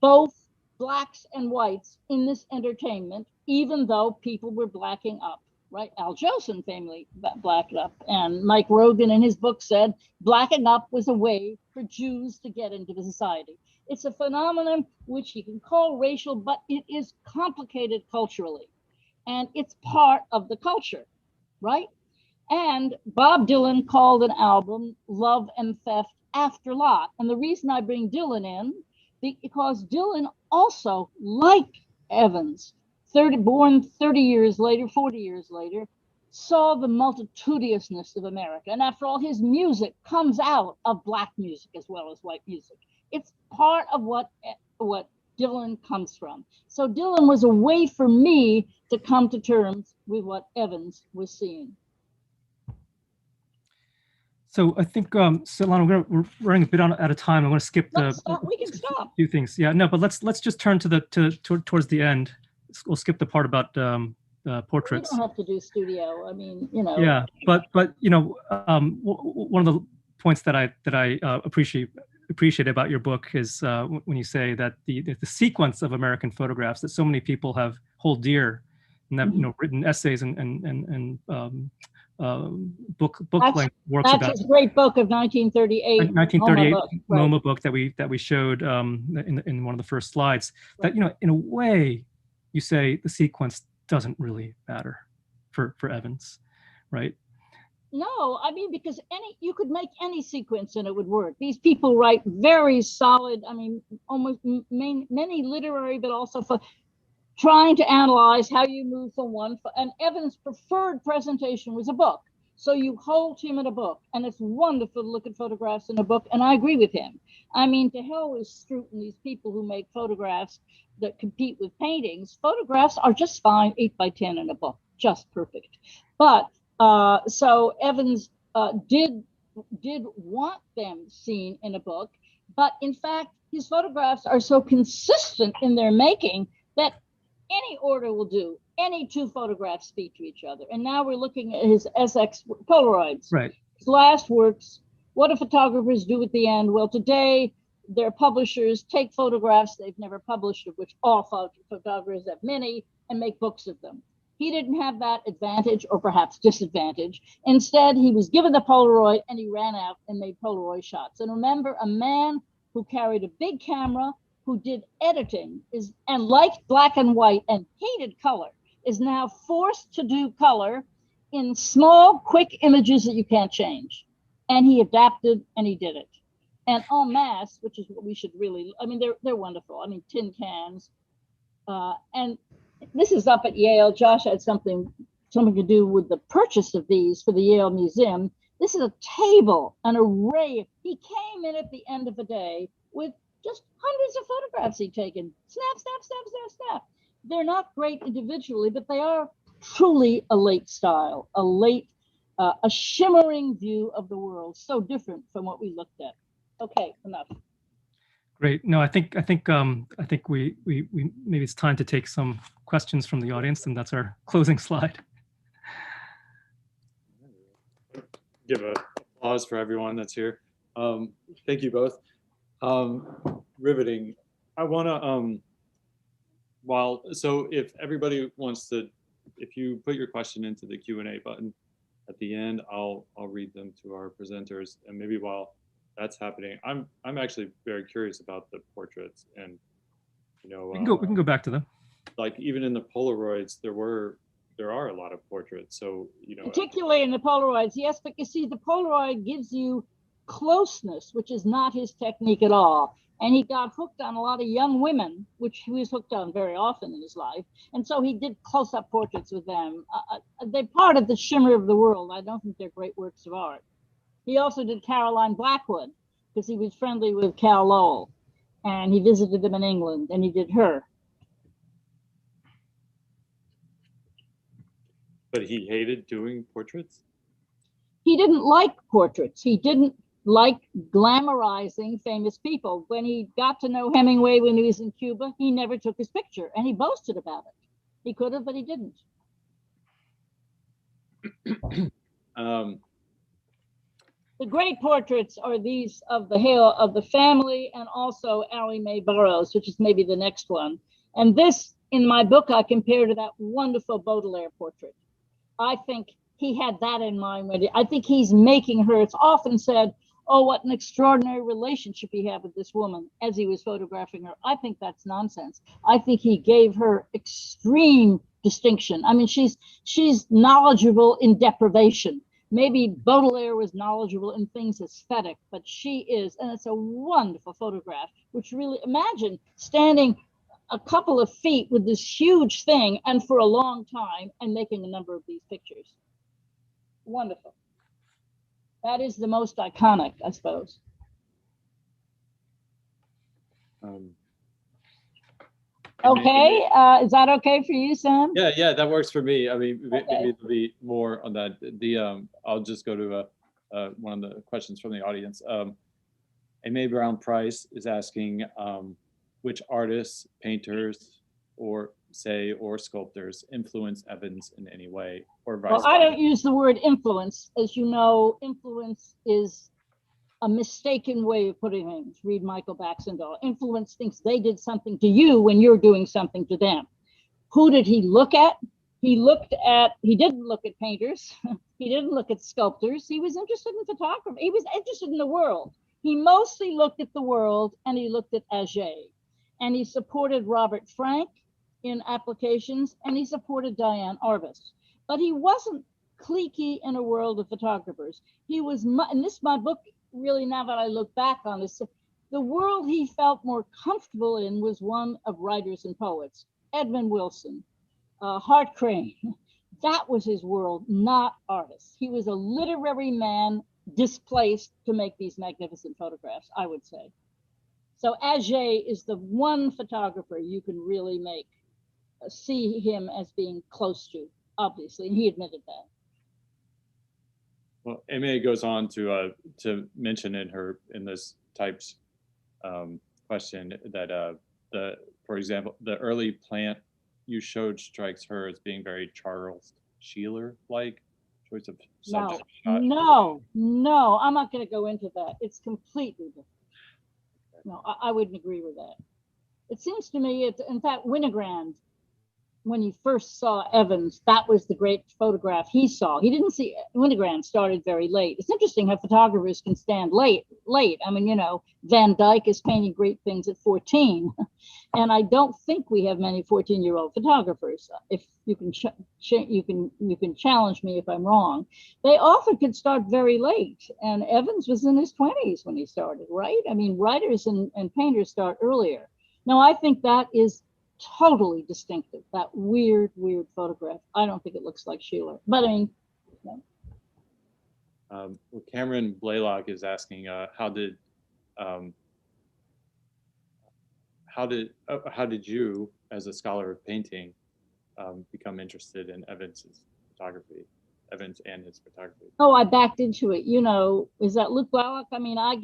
both blacks and whites in this entertainment, even though people were blacking up. right? Al Jolson famously blacked up. And Mike Rogan in his book said blacking up was a way for Jews to get into the society. It's a phenomenon which you can call racial, but it is complicated culturally. And it's part of the culture, right? And Bob Dylan called an album Love and Theft After Lot. And the reason I bring Dylan in, because Dylan also, like Evans, born 30 years later, 40 years later, saw the multitudinousness of America. And after all, his music comes out of Black music as well as white music. It's part of what Dylan comes from. So Dylan was a way for me to come to terms with what Evans was seeing. So I think, Svetlana, we're running a bit out of time. I want to skip we can stop. Few things. Yeah, no, but let's just turn towards the end. We'll skip the part about portraits. We don't have to do studio. I mean, you know. Yeah, but you know, one of the points that I appreciate about your book is when you say that the sequence of American photographs that so many people hold dear, and have, you know, written essays and book length works about. That's his great book of 1938. 1938 MoMA MoMA book that we showed in one of the first slides. That, you know, in a way, you say the sequence doesn't really matter for Evans, right? No, I mean, because you could make any sequence and it would work. These people write very solid, I mean, almost many literary, but also for trying to analyze how you move from one. And Evans' preferred presentation was a book. So you hold him in a book, and it's wonderful to look at photographs in a book. And I agree with him. I mean, to hell with Stroop and these people who make photographs that compete with paintings. Photographs are just fine, 8x10 in a book, just perfect. But so Evans did want them seen in a book, but in fact, his photographs are so consistent in their making that any order will do. Any two photographs speak to each other. And now we're looking at his SX Polaroids. Right. His last works, what do photographers do at the end? Well, today, their publishers take photographs they've never published, of which all photographers have many, and make books of them. He didn't have that advantage, or perhaps disadvantage. Instead, he was given the Polaroid and he ran out and made Polaroid shots. And remember, a man who carried a big camera, who did editing, and liked black and white and hated color, is now forced to do color in small, quick images that you can't change. And he adapted and he did it. And en masse, which is what we should really, I mean, they're wonderful. I mean, tin cans. And this is up at Yale. Josh had something to do with the purchase of these for the Yale Museum. This is a table, an array. He came in at the end of the day with just hundreds of photographs he'd taken. Snap, snap, snap, snap, snap. They're not great individually, but they are truly a late style, a shimmering view of the world, so different from what we looked at. Okay, enough. Great. No, I think we maybe it's time to take some questions from the audience, and that's our closing slide. Give an applause for everyone that's here. Thank you both. Riveting. I want to so if everybody wants to, if you put your question into the Q&A button at the end, I'll read them to our presenters, and maybe while that's happening, I'm actually very curious about the portraits, and you know, we can go back to them. Like even in the Polaroids, there are a lot of portraits. So you know, particularly in the Polaroids, yes, but you see, the Polaroid gives you closeness, which is not his technique at all. And he got hooked on a lot of young women, which he was hooked on very often in his life. And so he did close-up portraits with them. They're part of the shimmer of the world. I don't think they're great works of art. He also did Caroline Blackwood because he was friendly with Cal Lowell, and he visited them in England, and he did her. But he hated doing portraits? He didn't like portraits. He didn't like glamorizing famous people. When he got to know Hemingway when he was in Cuba, he never took his picture, and he boasted about it. He could have, but he didn't. The great portraits are these of the Hale of the family, and also Allie Mae Burroughs, which is maybe the next one. And this, in my book, I compare to that wonderful Baudelaire portrait. I think he had that in mind when I think he's making her. It's often said, oh, what an extraordinary relationship he had with this woman as he was photographing her. I think that's nonsense. I think he gave her extreme distinction. I mean, she's knowledgeable in deprivation. Maybe Baudelaire was knowledgeable in things aesthetic, but she is, and it's a wonderful photograph, which really, imagine standing a couple of feet with this huge thing and for a long time and making a number of these pictures. Wonderful. That is the most iconic, I suppose. Okay, is that okay for you, Sam? Yeah, that works for me. I mean, Okay. maybe it'll be more on that. I'll just go to one of the questions from the audience. Aimee Brown Price is asking which artists, painters, or sculptors influence Evans in any way, or vice versa. Well, I don't use the word influence. As you know, influence is a mistaken way of putting things. Read Michael Baxendale. Influence thinks they did something to you when you're doing something to them. Who did he look at? He didn't look at painters. He didn't look at sculptors. He was interested in photography. He was interested in the world. He mostly looked at the world, and he looked at Atget. And he supported Robert Frank in applications, and he supported Diane Arbus. But he wasn't cliquey in a world of photographers. He was, and this, my book, really, now that I look back on this, the world he felt more comfortable in was one of writers and poets. Edmund Wilson, Hart Crane. That was his world, not artists. He was a literary man displaced to make these magnificent photographs, I would say. So Atget is the one photographer you can really see him as being close to, obviously, and he admitted that. Well, Aimee goes on to mention in this types question that for example, the early plant you showed strikes her as being very Charles Sheeler-like choice of subject shot. No, I'm not going to go into that. It's completely different. No, I wouldn't agree with that. It seems to me, in fact, Winogrand, when he first saw Evans, that was the great photograph he saw. He didn't see, Winogrand started very late. It's interesting how photographers can stand late. I mean, you know, Van Dyke is painting great things at 14. And I don't think we have many 14-year-old photographers. If you can, you can challenge me if I'm wrong. They often could start very late. And Evans was in his 20s when he started, right? I mean, writers and painters start earlier. Now, I think that is totally distinctive, that weird photograph. I don't think it looks like Sheeler, but I mean, no. Well, Cameron Blaylock is asking, how did you, as a scholar of painting, become interested in Evans and his photography? Oh, I backed into it. You know, is that Luke Wallach? I mean, I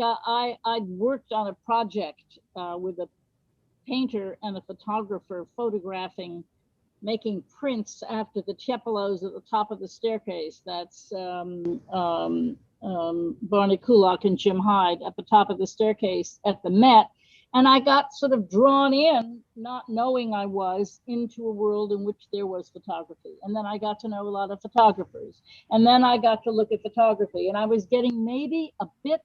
worked on a project with a painter and a photographer photographing, making prints after the Chepelos at the top of the staircase. That's Barney Kulak and Jim Hyde at the top of the staircase at the Met. And I got sort of drawn in, not knowing I was, into a world in which there was photography. And then I got to know a lot of photographers. And then I got to look at photography. And I was getting maybe a bit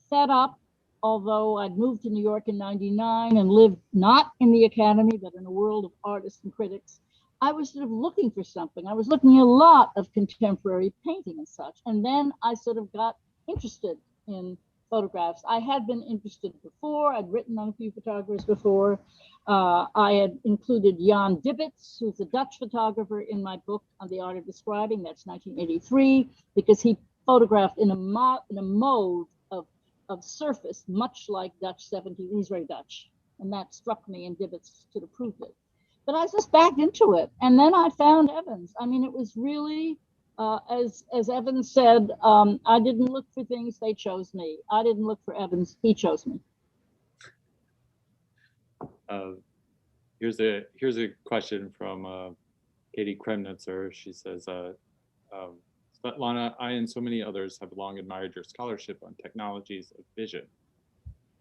fed up, although I'd moved to New York in '99 and lived not in the academy, but in a world of artists and critics. I was sort of looking for something. I was looking at a lot of contemporary painting and such. And then I sort of got interested in photographs. I had been interested before. I'd written on a few photographers before. I had included Jan Dibbets, who's a Dutch photographer, in my book on the art of describing. That's 1983, because he photographed in a mode of surface, much like Dutch 70s. He's very Dutch, and that struck me, and Dibbets sort of proved it. But I just backed into it, and then I found Evans. I mean, it was really, as Evans said, I didn't look for things, they chose me. I didn't look for Evans, he chose me. Here's a question from Katie Kremnitzer. She says, Svetlana, I and so many others have long admired your scholarship on technologies of vision.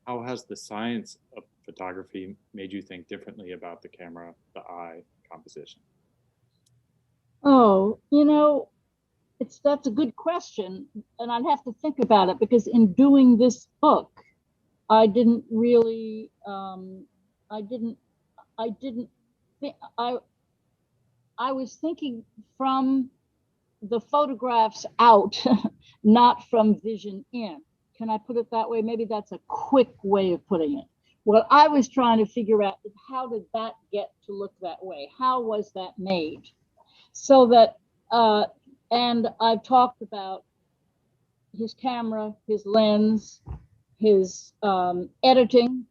How has the science of photography made you think differently about the camera, the eye, composition? Oh, Oh, that's a good question, and I'd have to think about it, because in doing this book, I didn't really, I didn't think, I was thinking from the photographs out, not from vision in. Can I put it that way? Maybe that's a quick way of putting it. What I was trying to figure out is, how did that get to look that way? How was that made? So that, and I've talked about his camera, his lens, his editing,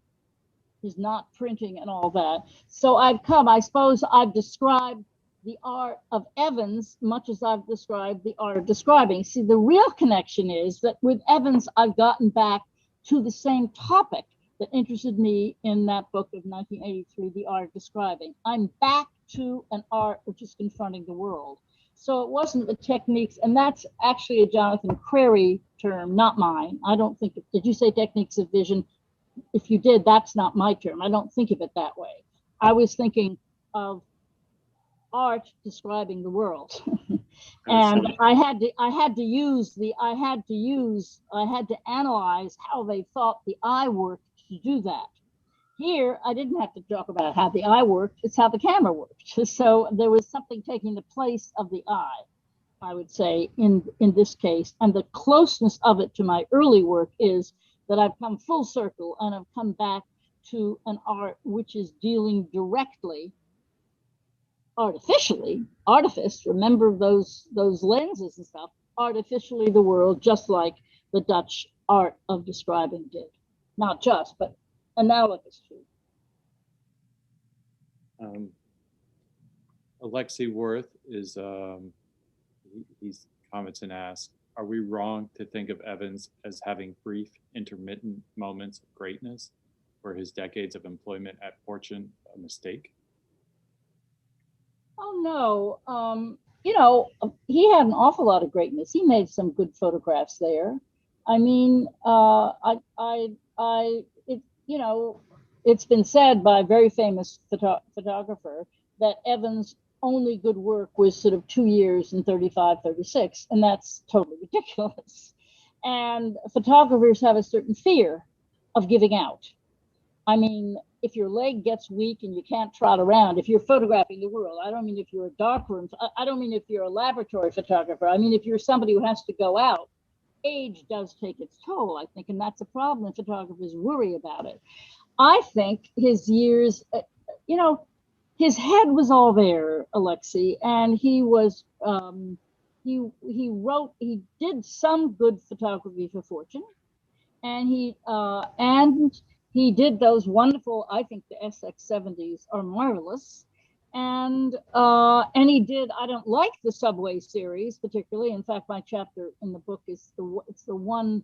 his not printing and all that. So I suppose I've described the art of Evans much as I've described the art of describing. See, the real connection is that with Evans, I've gotten back to the same topic that interested me in that book of 1983, The Art of Describing. I'm back to an art which is confronting the world. So it wasn't the techniques, and that's actually a Jonathan Crary term, not mine. I don't think, did you say techniques of vision? If you did, that's not my term. I don't think of it that way. I was thinking of art describing the world. And I had to analyze how they thought the eye worked to do that. Here, I didn't have to talk about how the eye worked, it's how the camera worked. So there was something taking the place of the eye, I would say, in this case. And the closeness of it to my early work is that I've come full circle, and I've come back to an art which is dealing directly, artificially, artifice, remember those lenses and stuff, artificially the world, just like the Dutch art of describing did. Not just, but analogous to. Alexei Worth is, he's comments and asks, are we wrong to think of Evans as having brief, intermittent moments of greatness? Were his decades of employment at Fortune a mistake? Oh, no. He had an awful lot of greatness. He made some good photographs there. I mean, it's been said by a very famous photographer that Evans' only good work was sort of 2 years in 35, 36, and that's totally ridiculous. And photographers have a certain fear of giving out. I mean, if your leg gets weak and you can't trot around, if you're photographing the world, I don't mean if you're a darkroom, I don't mean if you're a laboratory photographer, I mean if you're somebody who has to go out, age does take its toll, I think, and that's a problem, and photographers worry about it. I think his years, his head was all there, Alexei, and he was, he did some good photography for Fortune, and he did those wonderful, I think the SX70s are marvelous. And he did, I don't like the Subway series particularly. In fact, my chapter in the book is it's the one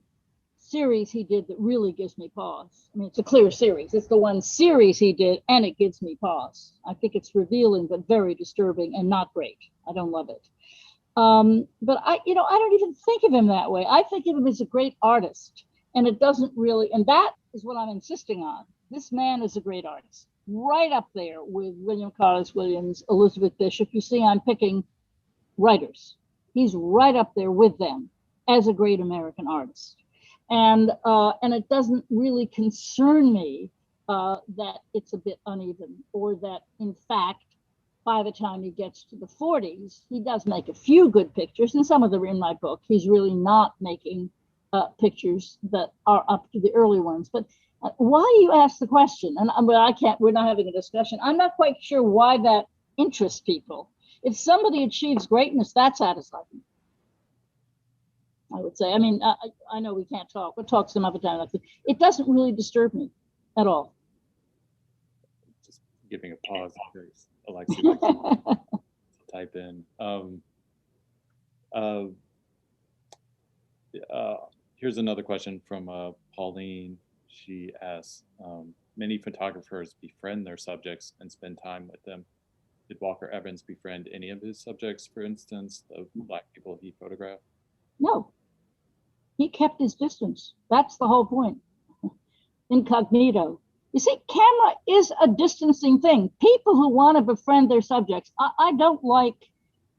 series he did that really gives me pause. I mean, it's a clear series. It's the one series he did, and it gives me pause. I think it's revealing, but very disturbing and not great. I don't love it. But I don't even think of him that way. I think of him as a great artist, and it doesn't really, and that is what I'm insisting on. This man is a great artist, right up there with William Carlos Williams, Elizabeth Bishop. You see, I'm picking writers. He's right up there with them as a great American artist. And it doesn't really concern me that it's a bit uneven, or that, in fact, by the time he gets to the 40s, he does make a few good pictures, and some of them are in my book. He's really not making pictures that are up to the early ones. But why you ask the question, and we're not having a discussion. I'm not quite sure why that interests people. If somebody achieves greatness, that's satisfying, I would say. I mean, I know we can't talk. We'll talk some other time. It doesn't really disturb me at all. Just giving a pause in case Alexei type in. Here's another question from Pauline. She asks, many photographers befriend their subjects and spend time with them. Did Walker Evans befriend any of his subjects, for instance, the Black people he photographed? No, he kept his distance. That's the whole point. Incognito. You see, camera is a distancing thing. People who want to befriend their subjects, I don't like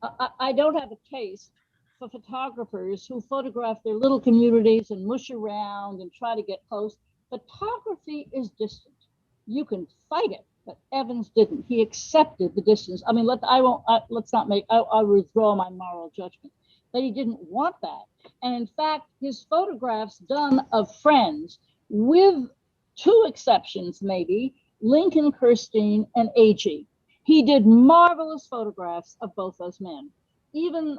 I don't have a taste for photographers who photograph their little communities and mush around and try to get close. Photography is distant. You can fight it, but Evans didn't. He accepted the distance. I mean, let's not make, I'll withdraw my moral judgment, but he didn't want that. And in fact, his photographs done of friends, with two exceptions maybe, Lincoln Kirstein and Agee. He did marvelous photographs of both those men, even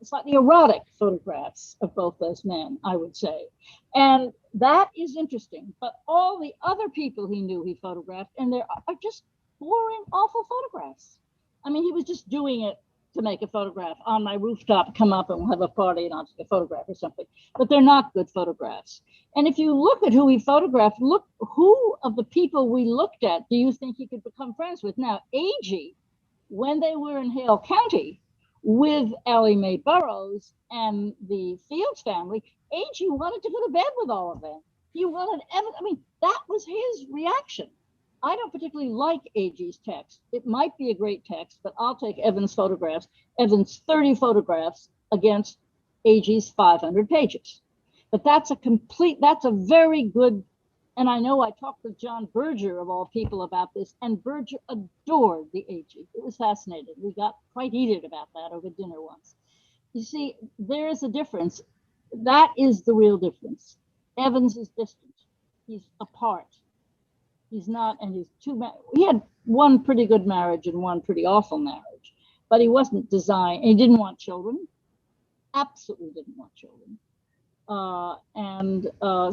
slightly erotic photographs of both those men, I would say. And that is interesting. But all the other people he knew he photographed, and there are just boring, awful photographs. I mean, he was just doing it to make a photograph. On my rooftop, come up and we'll have a party and I'll take a photograph or something. But they're not good photographs. And if you look at who he photographed, look, who of the people we looked at do you think he could become friends with? Now, Agee, when they were in Hale County with Ellie Mae Burroughs and the Fields family, Agee wanted to go to bed with all of them. He wanted, I mean, that was his reaction. I don't particularly like Agee's text. It might be a great text, but I'll take Evans' photographs, Evans' 30 photographs against Agee's 500 pages. But that's a very good, and I know I talked with John Berger of all people about this, and Berger adored the Agee. It was fascinating. We got quite heated about that over dinner once. You see, there is a difference. That is the real difference. Evans is distant. He's apart. He's not, and he had one pretty good marriage and one pretty awful marriage, but he wasn't designed, he didn't want children, absolutely didn't want children.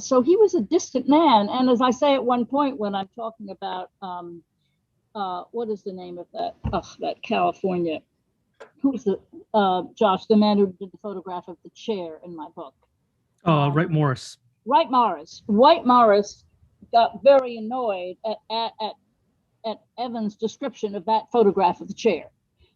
So he was a distant man. And as I say at one point when I'm talking about, what is the name of that California, who's Josh, the man who did the photograph of the chair in my book? Wright Morris. Wright Morris got very annoyed at Evans' description of that photograph of the chair.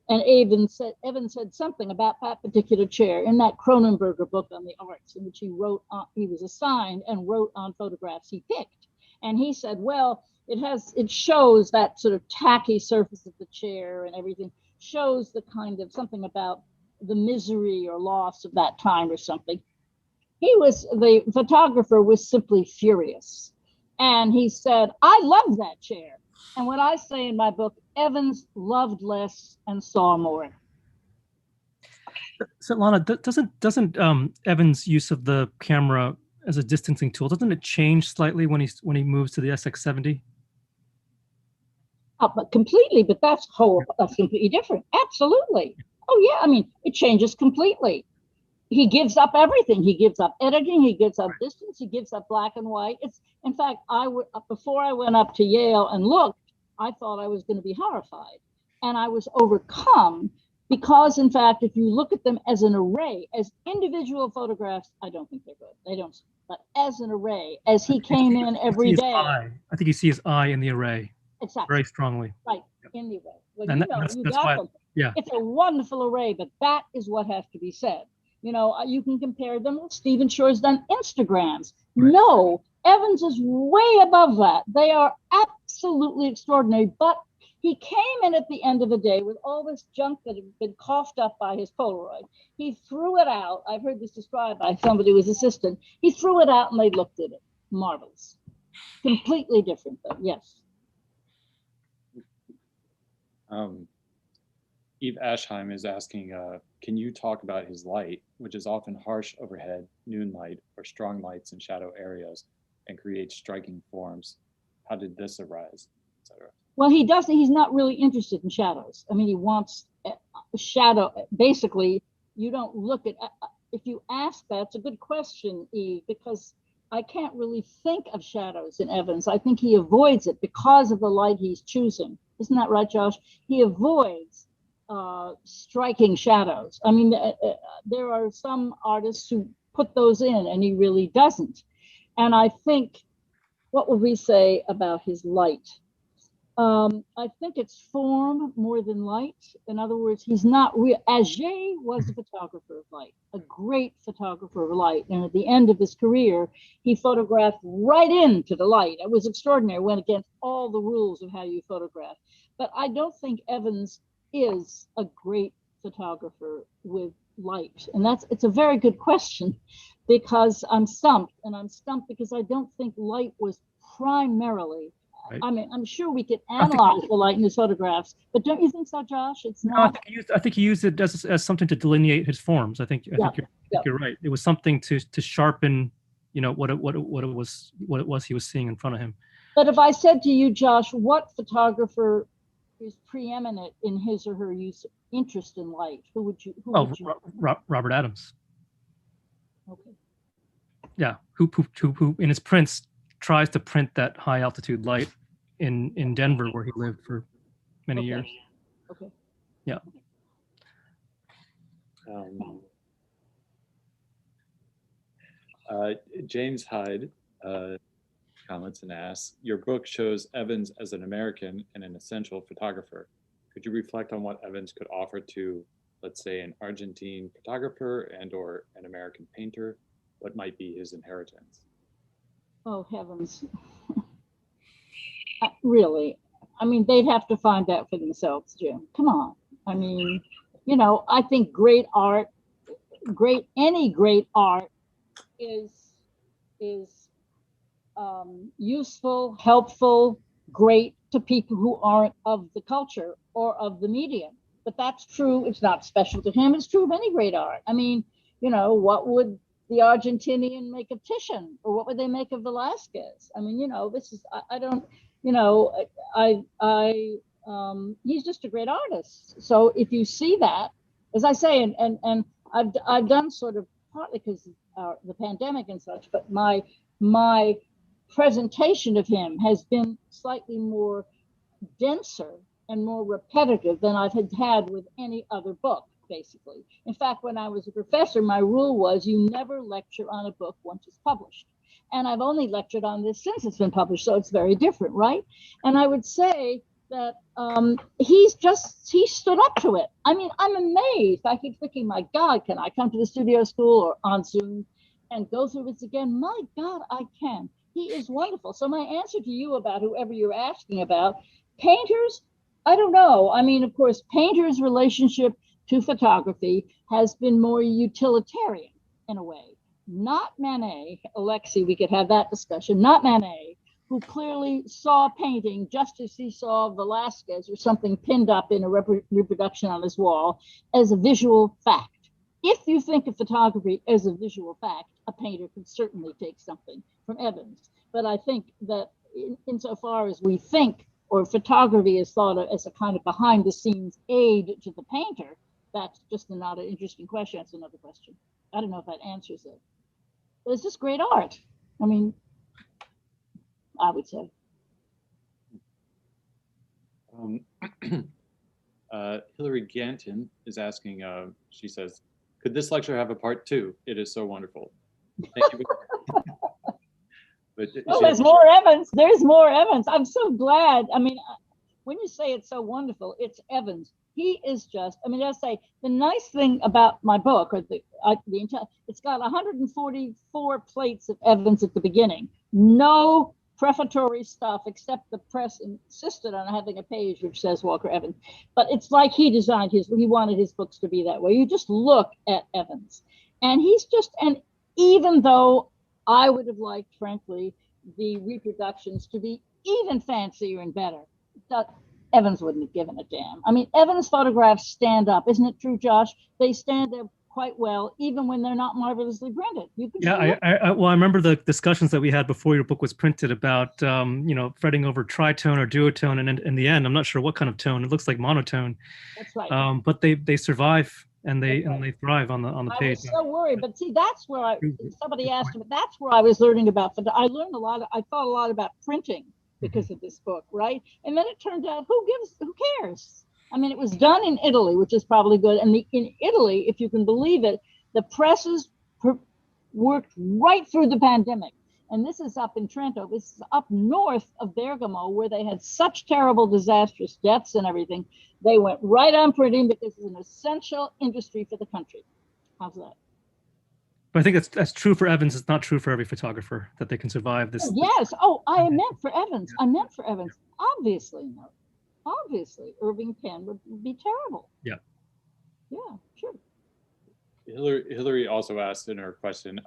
And Evans said something about that particular chair in that Cronenberger book on the arts, in which he was assigned and wrote on photographs he picked. And he said, well, it shows that sort of tacky surface of the chair and everything, shows the kind of something about the misery or loss of that time or something. The photographer was simply furious. And he said, I love that chair. And what I say in my book, Evans loved less and saw more. Svetlana, doesn't Evans' use of the camera as a distancing tool, doesn't it change slightly when he moves to the SX70? But completely, but that's completely different. Absolutely. Oh yeah, I mean, it changes completely. He gives up everything. He gives up editing. He gives up distance. He gives up black and white. In fact, before I went up to Yale and looked, I thought I was going to be horrified, and I was overcome because, in fact, if you look at them as an array, as individual photographs, I don't think they're good. They don't. But as an array, as he came in every day, I think you see his eye in the array. Exactly. Very strongly. Right, in the array. Well, And that's why, them. yeah. It's a wonderful array, but that is what has to be said. You know, you can compare them with Stephen Shore's done Instagrams. Right. No, Evans is way above that. They are absolutely extraordinary, but he came in at the end of the day with all this junk that had been coughed up by his Polaroid. He threw it out. I've heard this described by somebody who was assistant. He threw it out and they looked at it. Marvelous. Completely different though, yes. Eve Ashheim is asking, can you talk about his light, which is often harsh overhead, noon light, or strong lights in shadow areas, and creates striking forms? How did this arise, etc.? Well, he's not really interested in shadows. I mean, he wants a shadow. Basically, you don't look at, if you ask that, it's a good question, Eve, because I can't really think of shadows in Evans. I think he avoids it because of the light he's choosing. Isn't that right, Josh? He avoids striking shadows. I mean, there are some artists who put those in and he really doesn't. And I think, what would we say about his light? I think it's form more than light. In other words, he's not real. Atget was a photographer of light, a great photographer of light. And at the end of his career, he photographed right into the light. It was extraordinary, went against all the rules of how you photograph. But I don't think Evans is a great photographer with light? And it's a very good question, because I'm stumped, and I'm stumped because I don't think light was primarily. Right. I mean, I'm sure we could analyze the light in his photographs, but don't you think so, Josh? It's No, not. I think he used it as something to delineate his forms. I think you're right. It was something to sharpen, what it was he was seeing in front of him. But if I said to you, Josh, what photographer is preeminent in his or her interest in light, who would you? Robert Adams. Okay. Yeah, who in his prints tries to print that high altitude light in Denver, where he lived for many years. Okay. Yeah. James Hyde comments and asks, your book shows Evans as an American and an essential photographer. Could you reflect on what Evans could offer to, let's say, an Argentine photographer and or an American painter? What might be his inheritance? Oh, heavens. Really? I mean, they'd have to find out for themselves, Jim. Come on. I mean, I think any great art is useful, helpful, great to people who aren't of the culture or of the medium. But that's true. It's not special to him. It's true of any great art. I mean, what would the Argentinian make of Titian, or what would they make of Velázquez? I mean, this is, I don't, he's just a great artist. So if you see that, as I say, and I've done sort of, partly because of the pandemic and such, but my presentation of him has been slightly more denser and more repetitive than I've had with any other book, basically. In fact, when I was a professor, my rule was you never lecture on a book once it's published. And I've only lectured on this since it's been published, so it's very different, right? And I would say that he stood up to it. I mean, I'm amazed. I keep thinking, my God, can I come to the studio school or on Zoom and go through this again? My God, I can. He is wonderful. So my answer to you about whoever you're asking about, painters, I don't know. I mean, of course, painters' relationship to photography has been more utilitarian in a way. Not Manet, Alexei, we could have that discussion, not Manet, who clearly saw painting just as he saw Velázquez or something pinned up in a reproduction on his wall as a visual fact. If you think of photography as a visual fact, a painter could certainly take something from Evans. But I think that insofar as we think, or photography is thought of as a kind of behind the scenes aid to the painter, that's just not an interesting question. That's another question. I don't know if that answers it. But it's just great art. I mean, I would say. Hillary Ganton is asking, she says, could this lecture have a part 2? It is so wonderful. Thank you. But there's more Evans. There's more Evans. I'm so glad. I mean, when you say it's so wonderful, it's Evans. He is just, I mean, I say the nice thing about my book, or it's got 144 plates of Evans at the beginning. No prefatory stuff, except the press insisted on having a page which says Walker Evans. But it's like he designed he wanted his books to be that way. You just look at Evans. And he's just, and even though I would have liked, frankly, the reproductions to be even fancier and better, Evans wouldn't have given a damn. I mean, Evans' photographs stand up. Isn't it true, Josh? They stand up quite well, even when they're not marvelously printed. I remember the discussions that we had before your book was printed about, fretting over tritone or duotone, and in the end, I'm not sure what kind of tone. It looks like monotone. That's right. But they survive and they thrive on the page. I was so worried, but see, that's where somebody asked me. That's where I was learning about. I learned a lot. I thought a lot about printing because of this book, right? And then it turned out, who cares? I mean, it was done in Italy, which is probably good. And in Italy, if you can believe it, the presses worked right through the pandemic. And this is up in Trento. This is up north of Bergamo, where they had such terrible, disastrous deaths and everything. They went right on printing because it's an essential industry for the country. How's that? But I think that's true for Evans. It's not true for every photographer that they can survive this. Yes. Oh, I meant for Evans. I meant for Evans. Obviously, no. Obviously, Irving Penn would be terrible. Yeah. Yeah, sure. Hillary also asked in her question,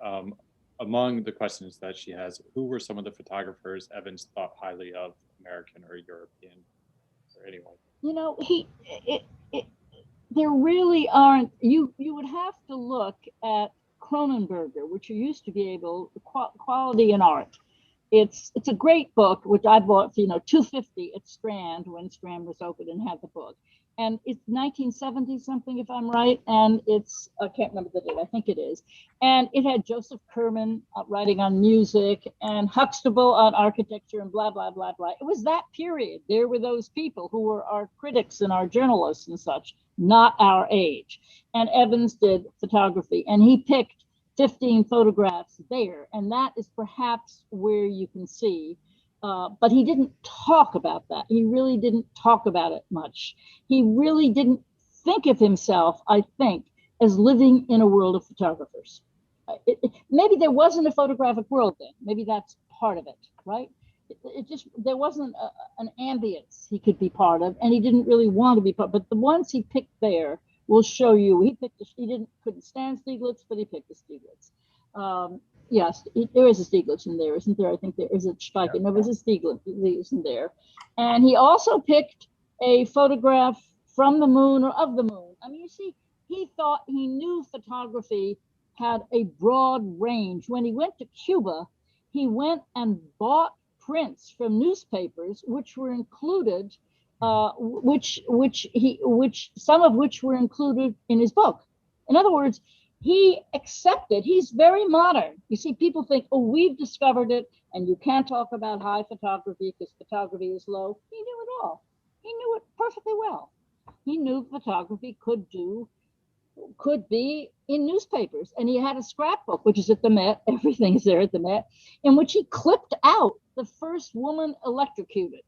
among the questions that she has, who were some of the photographers Evans thought highly of, American or European or anyone? You know, there really aren't. You would have to look at Cronenberger, which you used to be able, Quality in Art. It's a great book, which I bought for, $2.50 at Strand when Strand was open and had the book. And it's 1970 something, if I'm right. And I can't remember the date, I think it is. And it had Joseph Kerman writing on music and Huxtable on architecture and blah, blah, blah, blah. It was that period. There were those people who were our critics and our journalists and such, not our age. And Evans did photography, and he picked 15 photographs there. And that is perhaps where you can see. But he didn't talk about that. He really didn't talk about it much. He really didn't think of himself, I think, as living in a world of photographers. Maybe there wasn't a photographic world then. Maybe that's part of it, right? There wasn't an ambience he could be part of, and he didn't really want to be part. But the ones he picked there will show you. He couldn't stand Stieglitz, but he picked the Stieglitz. Yes, there is a Stieglitz in there, isn't there? I think there is a Schweiker. Yeah. No, there's a Stieglitz in there. And he also picked a photograph from the moon or of the moon. I mean, you see, he knew photography had a broad range. When he went to Cuba, he went and bought prints from newspapers, which were included, some of which were included in his book. In other words, he accepted. He's very modern. You see, people think, oh, we've discovered it, and you can't talk about high photography because photography is low. He knew it all. He knew it perfectly well. He knew photography could be in newspapers. And he had a scrapbook, which is at the Met, everything is there at the Met, in which he clipped out the first woman electrocuted.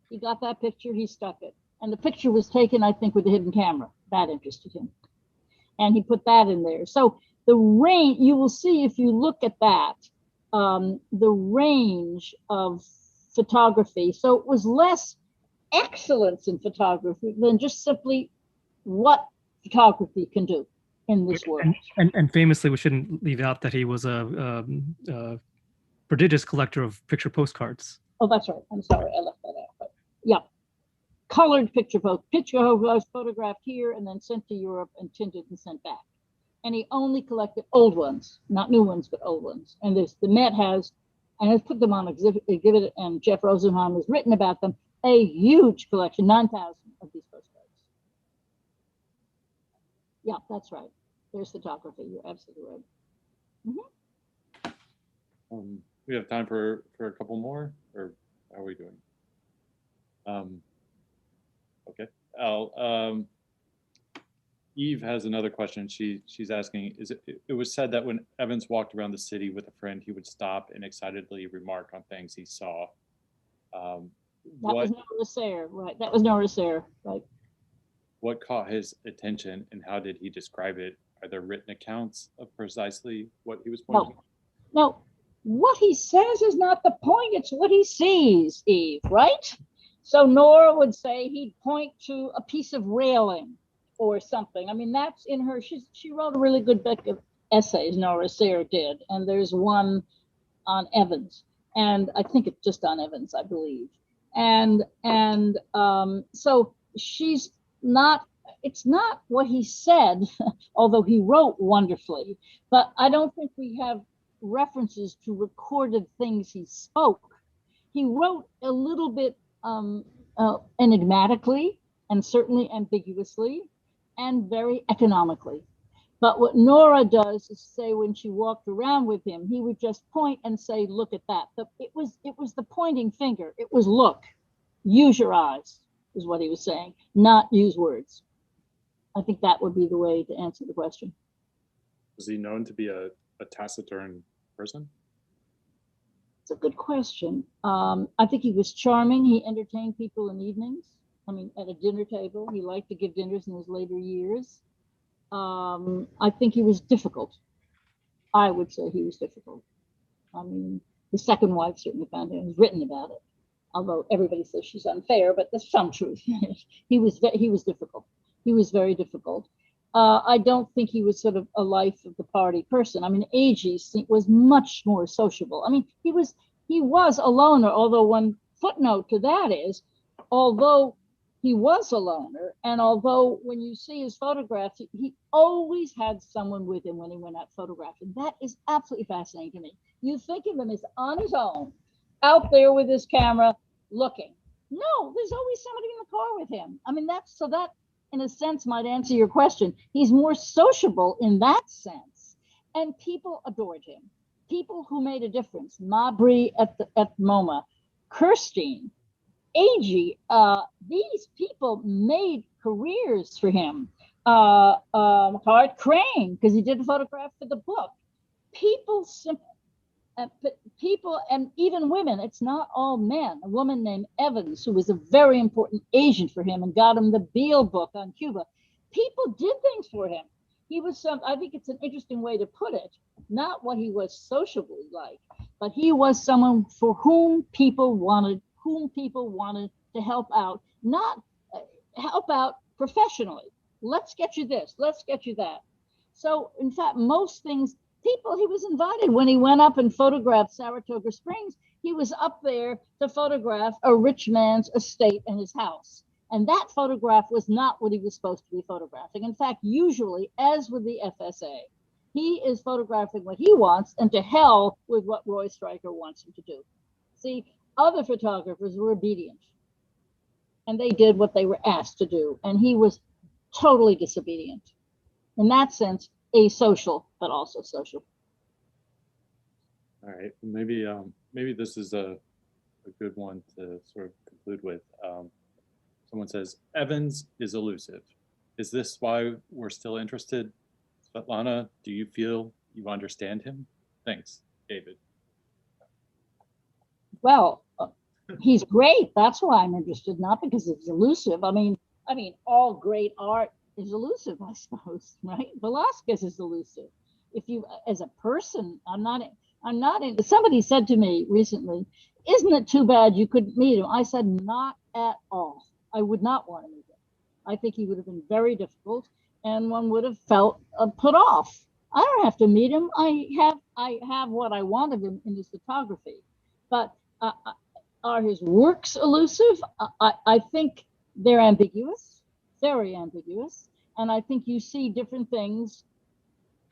He got that picture, he stuck it. And the picture was taken, I think, with a hidden camera. That interested him. And he put that in there. So the range, you will see if you look at that, the range of photography. So it was less excellence in photography than just simply what photography can do in this world. And famously, we shouldn't leave out that he was a prodigious collector of picture postcards. Oh, that's right. I'm sorry, I left that out. But yeah, colored picture was photographed here and then sent to Europe and tinted and sent back. And he only collected old ones, not new ones, but old ones. And the Met has, and has put them on exhibit, and Jeff Rosenheim has written about them, a huge collection, 9,000 of these postcards. Yeah, that's right. There's photography. You're absolutely right. Mm-hmm. We have time for a couple more, or how are we doing? Okay. Eve has another question. She's asking, it was said that when Evans walked around the city with a friend, he would stop and excitedly remark on things he saw. That was Nora Sayre, right? That was Nora Sayre, right? What caught his attention and how did he describe it? Are there written accounts of precisely what he was pointing to? No, what he says is not the point, it's what he sees, Eve, right? So Nora would say he'd point to a piece of railing or something. I mean, that's in her, she wrote a really good book of essays, Nora Sayre did, and there's one on Evans, and I think it's just on Evans, I believe. And so she's not, it's not what he said, although he wrote wonderfully, but I don't think we have references to recorded things he spoke. He wrote a little bit enigmatically and certainly ambiguously and very economically. But what Nora does is say when she walked around with him, he would just point and say, look at that. It was the pointing finger. It was look, use your eyes is what he was saying, not use words. I think that would be the way to answer the question. Was he known to be a taciturn person? It's a good question. I think he was charming. He entertained people in evenings. I mean, at a dinner table. He liked to give dinners in his later years. I think he was difficult. I would say he was difficult. I mean, his second wife certainly found him, has written about it. Although everybody says she's unfair, but there's some truth. He was difficult. He was very difficult. I don't think he was sort of a life of the party person. I mean, Agee was much more sociable. I mean, he was a loner, although one footnote to that is, although he was a loner, and although when you see his photographs, he always had someone with him when he went out photographing. That is absolutely fascinating to me. You think of him as on his own, out there with his camera, looking. No, there's always somebody in the car with him. I mean, that in a sense might answer your question. He's more sociable in that sense, and people adored him. People who made a difference. Mabry at MoMA, Kirstein, Agee, these people made careers for him. Hart Crane, because he did a photograph for the book. People and even women, it's not all men. A woman named Evans, who was a very important agent for him and got him the Beale book on Cuba. People did things for him. He was I think it's an interesting way to put it, not what he was sociably like, but he was someone for whom people wanted to help out, not help out professionally. Let's get you this, let's get you that. So in fact, most things, he was invited when he went up and photographed Saratoga Springs. He was up there to photograph a rich man's estate and his house. And that photograph was not what he was supposed to be photographing. In fact, usually, as with the FSA, he is photographing what he wants, and to hell with what Roy Stryker wants him to do. See, other photographers were obedient, and they did what they were asked to do. And he was totally disobedient. In that sense, asocial, but also social. All right, maybe this is a good one to sort of conclude with. Someone says, Evans is elusive. Is this why we're still interested? Svetlana, do you feel you understand him? Thanks, David. Well, he's great. That's why I'm interested, not because it's elusive. I mean, all great art is elusive, I suppose, right? Velasquez is elusive. If you, as a person, I'm not somebody said to me recently, isn't it too bad you couldn't meet him? I said, not at all. I would not want to meet him. I think he would have been very difficult, and one would have felt put off. I don't have to meet him. I have what I want of him in his photography. But are his works elusive? I think they're ambiguous, very ambiguous. And I think you see different things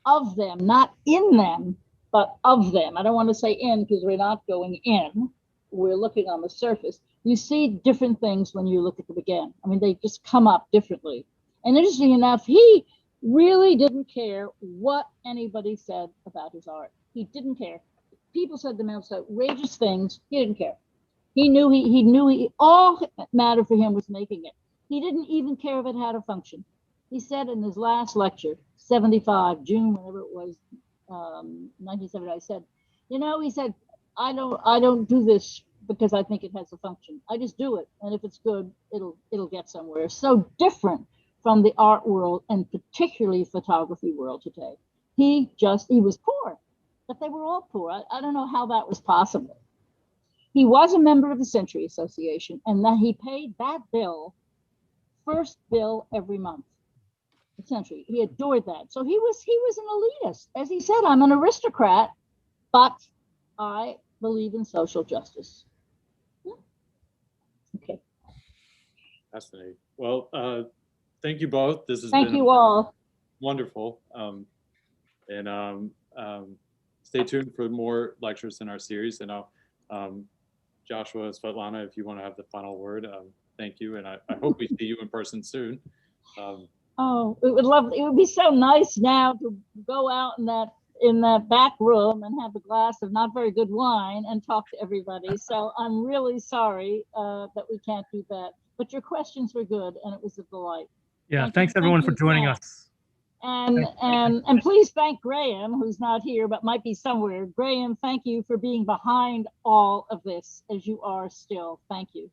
of them, not in them, but of them. I don't want to say in because we're not going in. We're looking on the surface. You see different things when you look at them again. I mean, they just come up differently. And interesting enough, he really didn't care what anybody said about his art. He didn't care. People said the most outrageous things. He didn't care. He knew all that mattered for him was making it. He didn't even care if it had a function. He said in his last lecture, 75, June, whenever it was, 1970, I said, he said, I don't do this because I think it has a function. I just do it. And if it's good, it'll get somewhere. So different from the art world and particularly photography world today. He was poor, but they were all poor. I don't know how that was possible. He was a member of the Century Association, and that he paid that bill, first bill every month. The Century, he adored that. So he was an elitist. As he said, I'm an aristocrat, but I believe in social justice. Okay. Fascinating. Well, thank you both. This has Thank been you all. Wonderful. Stay tuned for more lectures in our series. And Joshua, Svetlana, if you want to have the final word, thank you. And I hope we see you in person soon. It would be so nice now to go out in that back room and have a glass of not very good wine and talk to everybody. So I'm really sorry that we can't do that. But your questions were good, and it was a delight. Yeah, thanks everyone for joining us. And please thank Graham, who's not here but might be somewhere. Graham, thank you for being behind all of this, as you are still. Thank you.